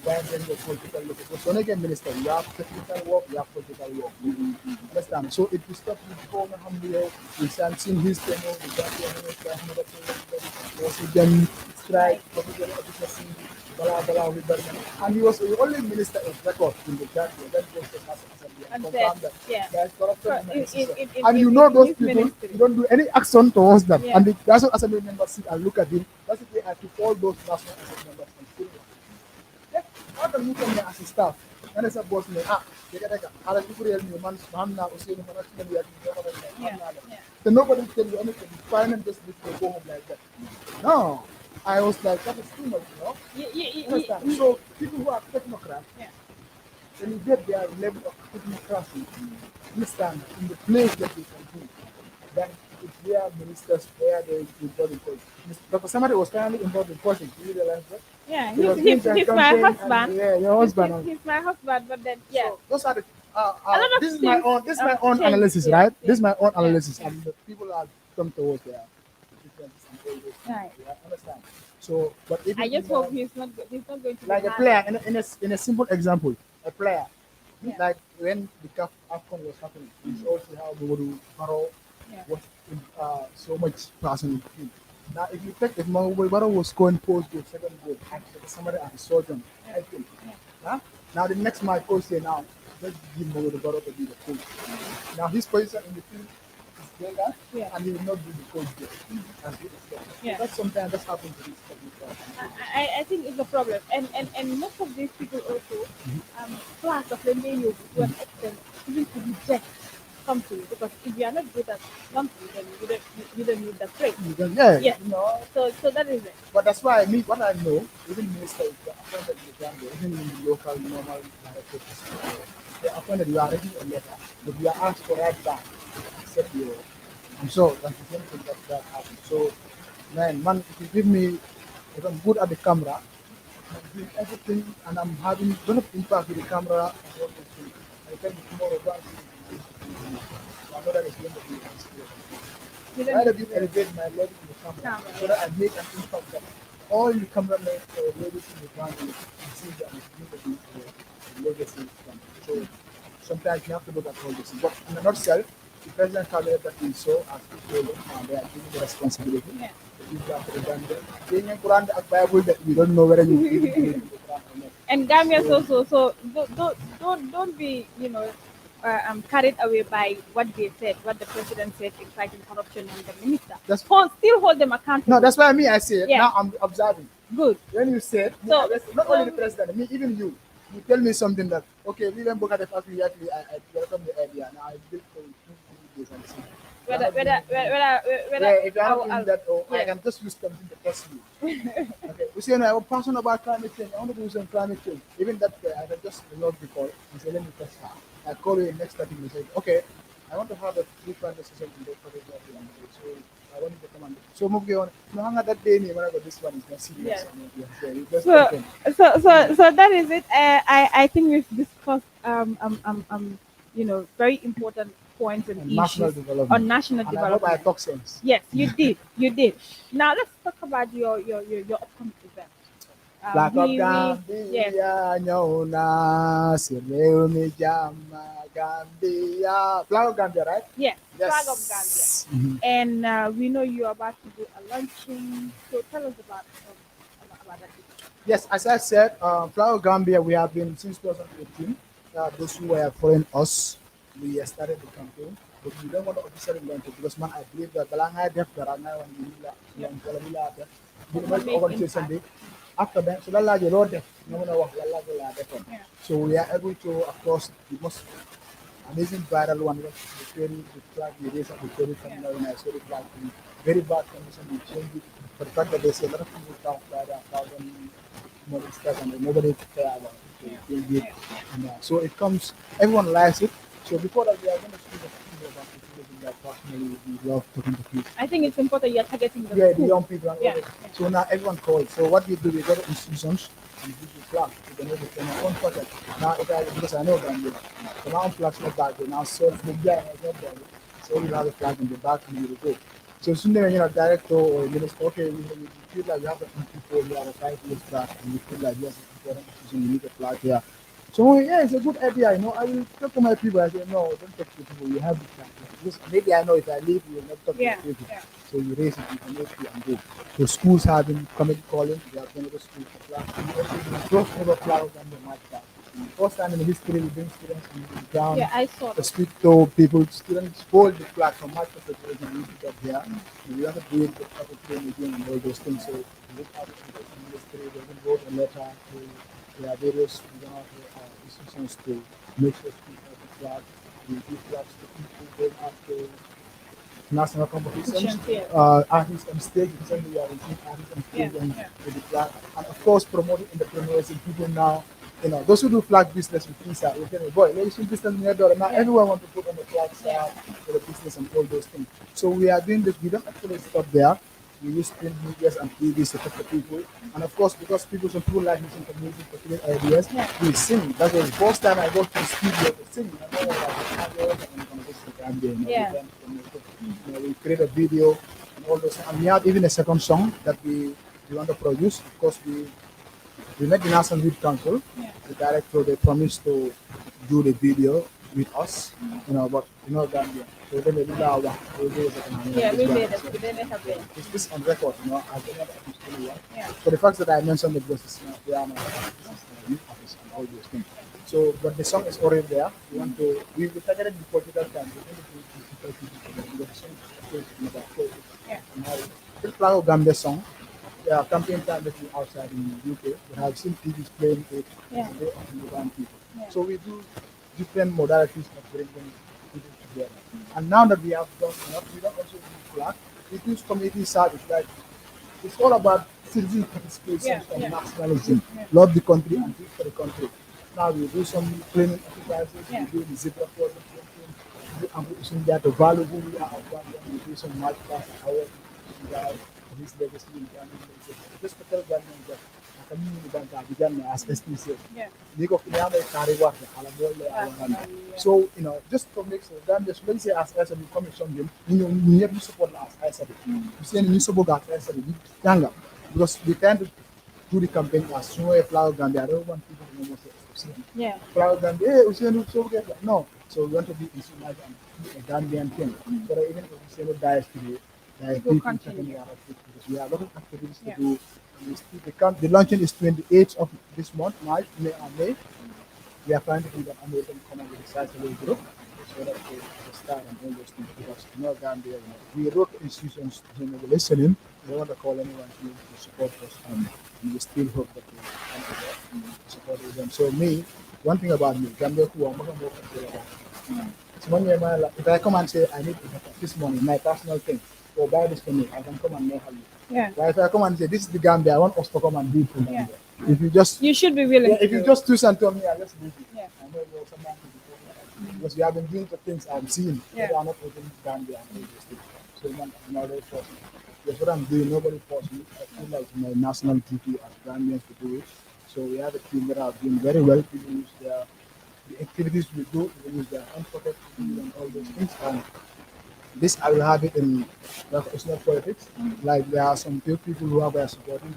then the political work. Because when I get minister, you have technical work, you have political work. Understand? So if you stop with former Hamdia, we can see his tenure, we can see minister, he then strike, political efficacy, blah blah with that. And he was the only minister of record in the country. That was the National Assembly. And confirmed said, that yeah. there is corruption in the In- system. in- And you in- know in those his people, ministry. you don't do any action towards them. Yeah. And the National Assembly members sit and look at him. That's the way I keep all those National Assembly members and still how can you come here as a staff? And as a boss, how do you real man? Then nobody tell you anything. Fine and just go home like that. No. I was like, that is too much, you know? Understand? So people who are technocrats, Yeah. when you get their level of technocracy, understand in the place that they can do, then if they are ministers, where they involved in politics. Dr. Samari was finally involved in politics. Do you realize that? Yeah, He was he's doing my campaign and- husband. yeah, your husband. He's my husband, but then yeah. So those are the. lot of This is my things, own. This is my own change, analysis, yeah, right? yeah. This is my own Yeah. analysis, and the people are come towards their differences and all those things. Right. Yeah, understand? So, but even I just in, hope he's not going to like be a hard. player in a simple example, a player. Yeah. Like when the CAF AFCON was happening, you saw also how Modu Baro Yeah. was so much passing with him. Now, if you take if Modu Baro was scoring first goal, second goal, actually somebody at the surgeon, I think. Huh? Now the next my coach say now, let's give Modu Baro to be the coach. Now his position in the field is better, Yeah. and he will not be the coach there. As good as that. Yeah. That's sometimes that's happened to this technical. I think it's a problem, and most of these people also plus of the menu to an extent even to reject come to you, because if you are not good at something, then you don't need the praise. Yeah, Yes. So that is it. but that's why me, what I know, even minister, if you're appointed in the Gambia, even in the local normal director, they're appointed, you are writing a letter, but you are asked to write back, accept your. And so that's the same thing that happens. So, man, if you give me, if I'm good at the camera, I'm doing everything, and I'm having a lot of impact with the camera and all those things. I tell you tomorrow, go and see it. So I know that it's going to be experience. You Try don't to need to elevate my level in the camera camera, so that I make an impact that all the cameramen or ladies in the family can see that it's going to be a legacy. So sometimes you have to look at all this. But in a nutshell, the president cabinet that we saw as people and they are giving the responsibility. Yeah. The people have to done that. Being a Quran a Bible that we don't know whether you really believe in the Quran or not. And Gambians So, also, so don't be, carried away by what they said, what the president said, inciting corruption on the minister. That's- Still hold them accountable. no, that's why I say it. Yeah. Now I'm observing. Good. When you said, So- not only the so- president, me, even you tell me something that, okay, we don't look at the factory, actually, I welcome the idea. Now I built for 2 days and see. Whether Yeah, if you're not doing that, I yeah. can just use something to test you. Okay, we say, I'm passionate about climate change. I want to do some climate change. Even that, I can just log the call and say, let me test her. I call you in next 30 minutes. Say, okay, I want to have a three-point decision in the project. So I want you to come and so move on. No, hang on that day, when I got this one is not serious. So that is it. I think we've discussed very important points and national issues development. on national And I hope I development. talk sense. Yes, you did. Now let's talk about your upcoming event. Black of yes. Gambia, Nyona, Sirleumi Jama, Gambia. Flag of Gambia, right? Yes, Yes. Flag of Gambia. And we know you're about to do a launching. So tell us about that. Yes, as I said, Flag of Gambia, we have been since 2018. Those who were following us, we started the campaign. But we don't want to officially launch it because, man, I believe that Balanga Def, Baranga, and Mila, organization day. After that, so that's the road. So we are able to, of course, the most amazing viral one was the theory, the flag, the race of the theory coming out when I saw the flag in very bad condition. We changed it. But the fact that there's a lot of people down there, 1,000 more stars, and nobody care about it. So, we change it. And, so it comes, everyone likes it. So before that, we are going to speak about it that personally we love talking to people. I think it's important you're targeting the The school. young people. And Yeah. So now everyone calls. So what we do, we go to institutions and give you flag. You can have it in our own pocket. Now, because I know Gambia. So now flags not back. They now serve the guy has not there. So we have a flag in the back and you go. So soon when you're a director or a minister, okay, we feel like you have a people, you have a 5 years flag, and you feel like yes, it's important institution, you need a flag here. So yeah, it's a good idea. I will talk to my people. I say no, don't talk to people. You have the flag. Because maybe I know if I leave, you will not talk Yeah, to people. yeah. So you raise it, you can make it and go. So schools have been coming calling. They have been to school for flag. First ever flag on the match flag. First time in history, we bring students in down. Yeah, I saw To that. speak to people, students hold the flag from match preparation and we get here. And we have to do it with other training and all those things. So we look at it in the ministry, they can wrote a letter to their various institutions to make sure people have the flag. We give flags to people going after national competitions. Yeah. Artists on stage, recently we are receiving artists on stage Yeah, and yeah. with the flag. And of course, promoting entrepreneurship. People now, those who do flag business with PISA, we tell me, boy, let's do business in your dollar. Now everyone wants to put on the flag side for the business and all those things. So we are doing this, we don't actually stop there. We use print media and TVs to talk to people. And of course, because some people like listening to music, to create ideas, we sing. That was the first time I go to the studio to sing. I know Yeah. we create a video and all those. And we have even a second song that we want to produce. Of course, we met the National Youth Council. Yeah. The director, they promised to do the video with us, but Gambia. So then they did our work. Yeah, we did it. We did it a bit. It's this on record, I don't know if Yeah. So the fact that I mentioned it was they are my youth office and all those things. So, but the song is already there. We targeted the political time. We want to do the political the song is about politics. Yeah. Now, this Flag of Gambia song, campaign time that we outside in the UK, we have seen TVs playing it. Yeah. And they often people. Yeah. So we do different modalities of bringing people together. And now that we have done enough, we don't also do flag. We do community service. Like it's all about citizen participation Yeah, and yeah. nationalism. Yeah. Love the country and do for the country. Now we do some cleaning exercises. Yeah. We do the zebra crossing. I'm pushing that the value who we are of Gambia. We do some march past our guys, his legacy in Gambia. Just to tell Gambians that I can mean that began as SPC. Yeah. Niko kinyama kari wake alabole awangana. So just to make sure that just when say as SPC commission them, you have to support as SPC. You see any support as SPC, younger because we tend to do the campaign as soon as Flower Gambia. I don't want people to know what's Yeah. Flower Gambia. Hey, we say so get no. So we want to be insular and a Gambian thing. So that even if we say no dies today, there are It will people continue. taking care of it because we have a lot of activities Yeah. to do. The launching is 28th of this month, May. We are trying to do that American common with the size of the group so that they start and all those things because Gambia, we wrote institutions generally listening. We want to call anyone to support us and we still hope that we can support them. So me, one thing about me, Gambia who I'm not more so if I come and say I need this money, my personal thing, or buy this for me, I can come and make you. Yeah. But if I come and say this is the Gambia, I want us to come and do it for Yeah. Gambia. If you just You should be willing. if you to. just choose and tell me, let's do it. Yeah. I know you're someone because we have been doing the things I'm seeing. Yeah. They are not within Gambia and all these things. So I'm not very forced. That's what I'm doing. Nobody forced me. I feel like my national duty as Gambians to do it. So we have a team that are doing very well. People use the activities we do, we use their unprotected and all those things. And this I will have it in it's not politics. Like there are some few people who are supporting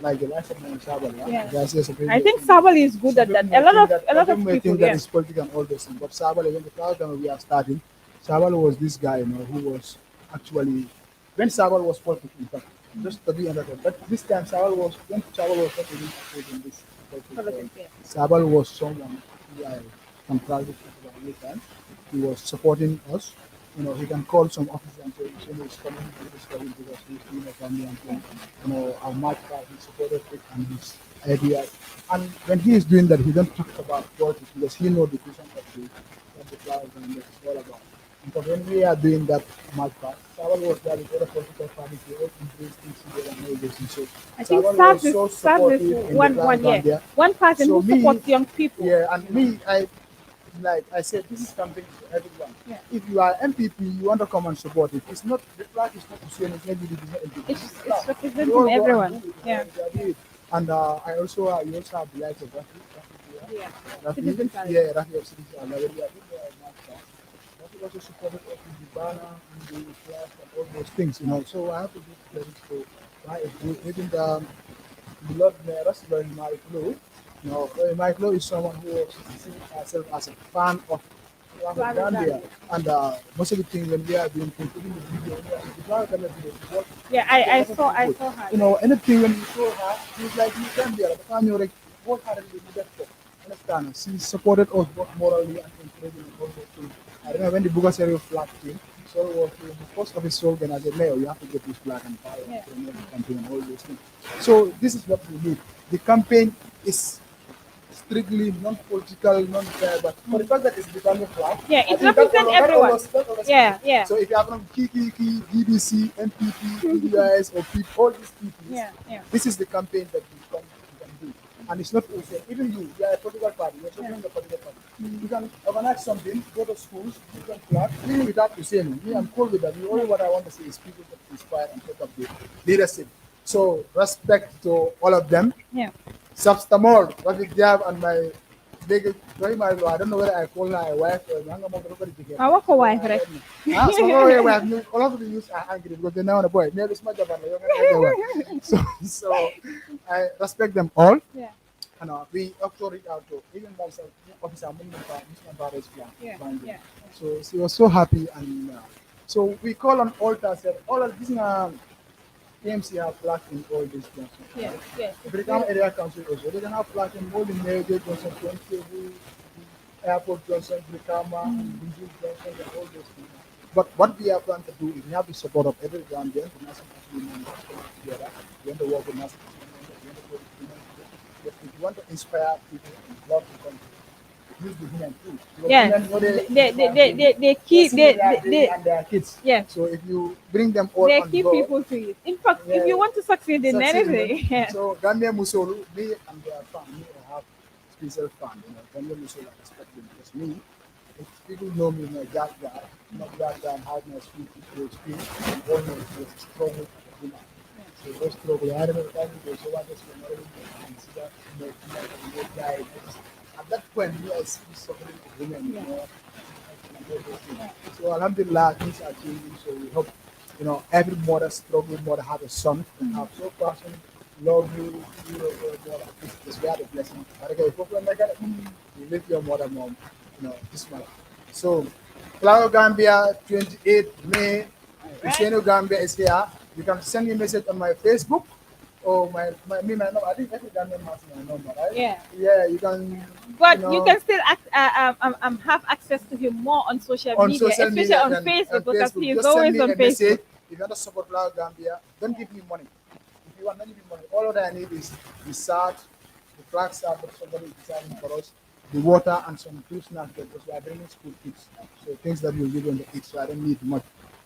like the likes of Sabal. Yeah. Yeah. I think Sabali is good at that. A lot of may people. think that Yeah. it's political and all those things. But Sabal, when the program we are starting, Sabal was this guy, who was actually when Sabal was political, in fact, just to be understood. But this time Sabal was when Sabal was not even active in this Politics, yeah. Sabal was someone who I can proudly talk about any time. He was supporting us. He can call some officers and say, he's coming to this study because he's doing a family and thing. Our march part, he supported it and his ideas. And when he is doing that, he don't talk about politics because he knows the vision of the flowers and it's all about. Because when we are doing that march part, Sabal was there with other political parties, they all embrace things together and all those things. So I think Sabal SARS was is so SARS supportive is in the one Flower yeah. Gambia. One person So who me- supports young people. Yeah, and me, I said, this is something for everyone. Yeah. If you are MPP, you want to come and support it. It's not the flag is not to say it's not MPP. It's representing You all go and everyone. do it, Yeah. do it. And I also you also have the likes of Rafi. Yeah. Rafi, Citizen Talent. yeah, Rafi of Citizen Talent. Rafi also supported us with the banner and the flag and all those things, So I have to give credit to why it do. Even the Lord Mayor, Mike Lowe. Mike Lowe is someone who sees herself as a fan of Flower Gambia. Gambia. And most of the things when we are doing things, even the video, the Flower Gambia video, Yeah, I saw her. Anything when you show her, she's like, you can be like, I'm your wholeheartedly that for. Understand? She supported us both morally and encouraging and all those things. I remember when the Bugasero flag came, so it was the first of his slogan. I said, Mayor, you have to get this flag and power Yeah. and promote the campaign and all those things. So this is what we need. The campaign is strictly non-political, non-fair, but for the fact that it's becoming flag, Yeah, I it think that represents all- that everyone. almost- that almost- Yeah, yeah. So if you have from Kiki, BBC, MPP, PDIS, or people, all these people, Yeah, yeah. this is the campaign that you can do. And it's not also, even you are a political party, you're supporting the political party. You can organize something, go to schools, you can flag, even without the same. Me, I'm cool with that. The only what I want to see is people that inspire and take up the leadership. So respect to all of them. Yeah. Substamol, Rafi Jab and my big I don't know whether I call her a wife or I walk a wife, right? All of the youth are angry because they know the boy. Maybe it's my job. So I respect them all. Yeah. And we also reach out to even myself, Officer Muslim Barres Yeah. Yeah. So she was so happy and so we call on altars. All of these AMC have flags in all these places. Yeah. Yeah. If they come area council also, they can have flags in all the major Johnson, Airport Johnson, Brikama, Binjul Johnson, and all those things. But what we are trying to do is we have the support of every Gambian, the national union together. We want to work with national union, we want to if you want to inspire people and love the country, use the women too. Because Yes. women, what They keep they and their kids. yes. So if you bring them all They on keep board, people to it. In fact, if Yeah. you want to succeed in anything, yes. So Gambia Musolu, me and their family, I have special fund. Gambia Musolu, I respect them because me, if people know me, my God, not that guy, how my speak, people speak, and all my struggle. So those struggle, I remember that they so what is going and see that the guy. At that point, me, I see suffering of women, So Alhamdulillah, things are changing. So we hope, every mother struggle, mother have a son, have so passionate, love you, your mother. This we are the blessing. You live your mother, mom, this month. So, Flower Gambia, 28 May, Ousainu Gambia is here. You can send me a message on my Facebook or my number. I think every Gambian has my number, right? Yeah. Yeah, you can. But you can still have access to him more on social media, especially on Facebook, because he's Just always send me on a message. Facebook. If you want to support Flower Gambia, don't give me money. If you want to give me money, all that I need is the salt, the flag salt that somebody is deciding for us, the water, and some fruit snacks because we are bringing school kids. So things that will give them the eat. So I don't need much.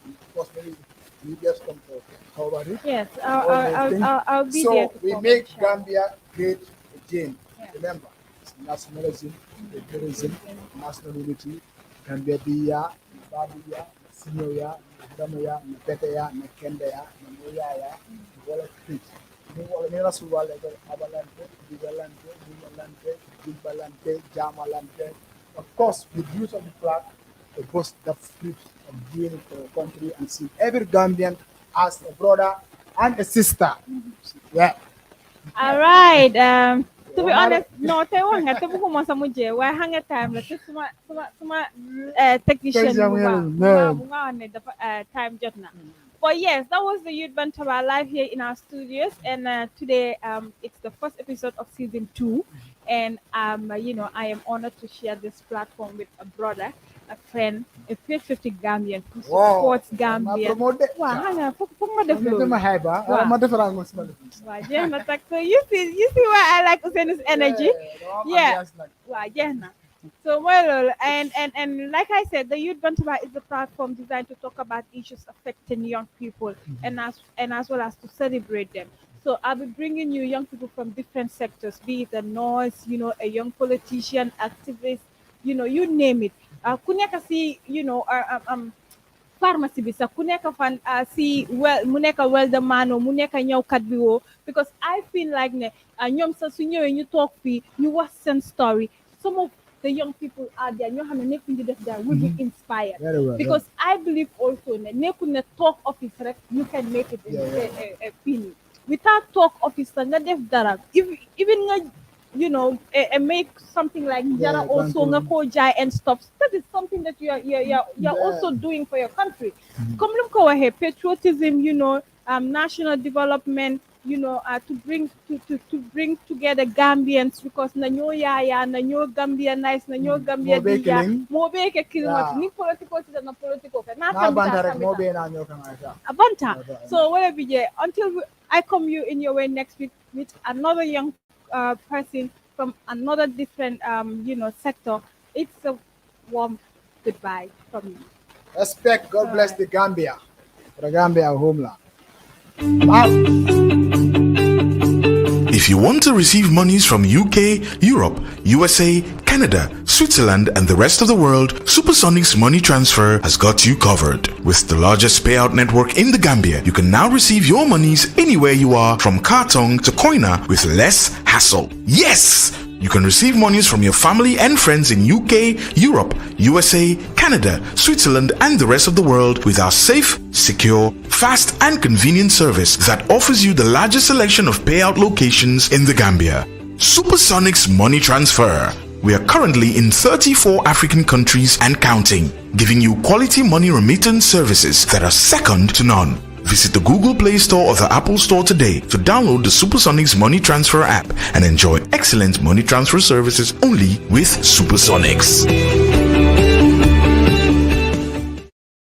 Of course, maybe you just come to cover it. Yes, I'll be So there. we make Gambia great again. Remember, it's nationalism, federalism, national unity, Gambia Dia, Babia, Sinoya, Damoya, Petaya, Kendaya, Moya, Walla Creek. Nila Suwale, Abalante, Bigalante, Bimalante, Bibalante, Jamalante. Of course, with use of the flag, the boast that spirit of doing for the country and see every Gambian as a brother and a sister. Yeah. All right. To be honest, no, te wanga te buku mo sa muje. Wa hanga time la te suma technician bunga ne the time jot na. But yes, that was the Youth Bantaba live here in our studios, and today it's the first episode of season 2, and I am honored to share this platform with a brother, a friend, a 50 Gambian who supports Gambia. So you see why I like Ousainou's energy. Yeah. So well, and like I said, the Youth Bantaba is a platform designed to talk about issues affecting young people, and as well as to celebrate them. So I'll be bringing you young people from different sectors, be it a nurse, a young politician, activist, you name it. Kunyaka si, pharmacy bisa kuneka fan si muneka welder mano muneka ñawkat bi wo, because I feel like ne ñom sa su ñëwé ñu talk fi ñu wax seen story, some of the young people out there ñoo xam ne nekkuñ di def dara will be inspired. Because I believe also ne nekkul ne talk office rek you can make it in a fini without talk office nga def dara even nga and make something like Jara also Ngako and stuff. That is something that you're also doing for your country. Come look patriotism, national development, to bring together Gambians, because Nanyo Yaya, Nanyo Gambia nice, Nanyo Gambia Dia, more beke kilmat, ni political to the political. Abanta. So whatever until I come you in your way next week with another young person from another different sector. It's a warm goodbye from me. Respect. God bless the Gambia. The Gambia homeland. Wow. If you want to receive monies from UK, Europe, USA, Canada, Switzerland, and the rest of the world, Supersonic's money transfer has got you covered. With the largest payout network in the Gambia, you can now receive your monies anywhere you are, from Kartong to Koina, with less hassle. Yes! You can receive monies from your family and friends in UK, Europe, USA, Canada, Switzerland, and the rest of the world with our safe, secure, fast, and convenient service that offers you the largest selection of payout locations in the Gambia. Supersonic's money transfer. We are currently in 34 African countries and counting, giving you quality money remittance services that are second to none. Visit the Google Play Store or the Apple Store today to download the Supersonics Money Transfer app and enjoy excellent money transfer services only with Supersonics.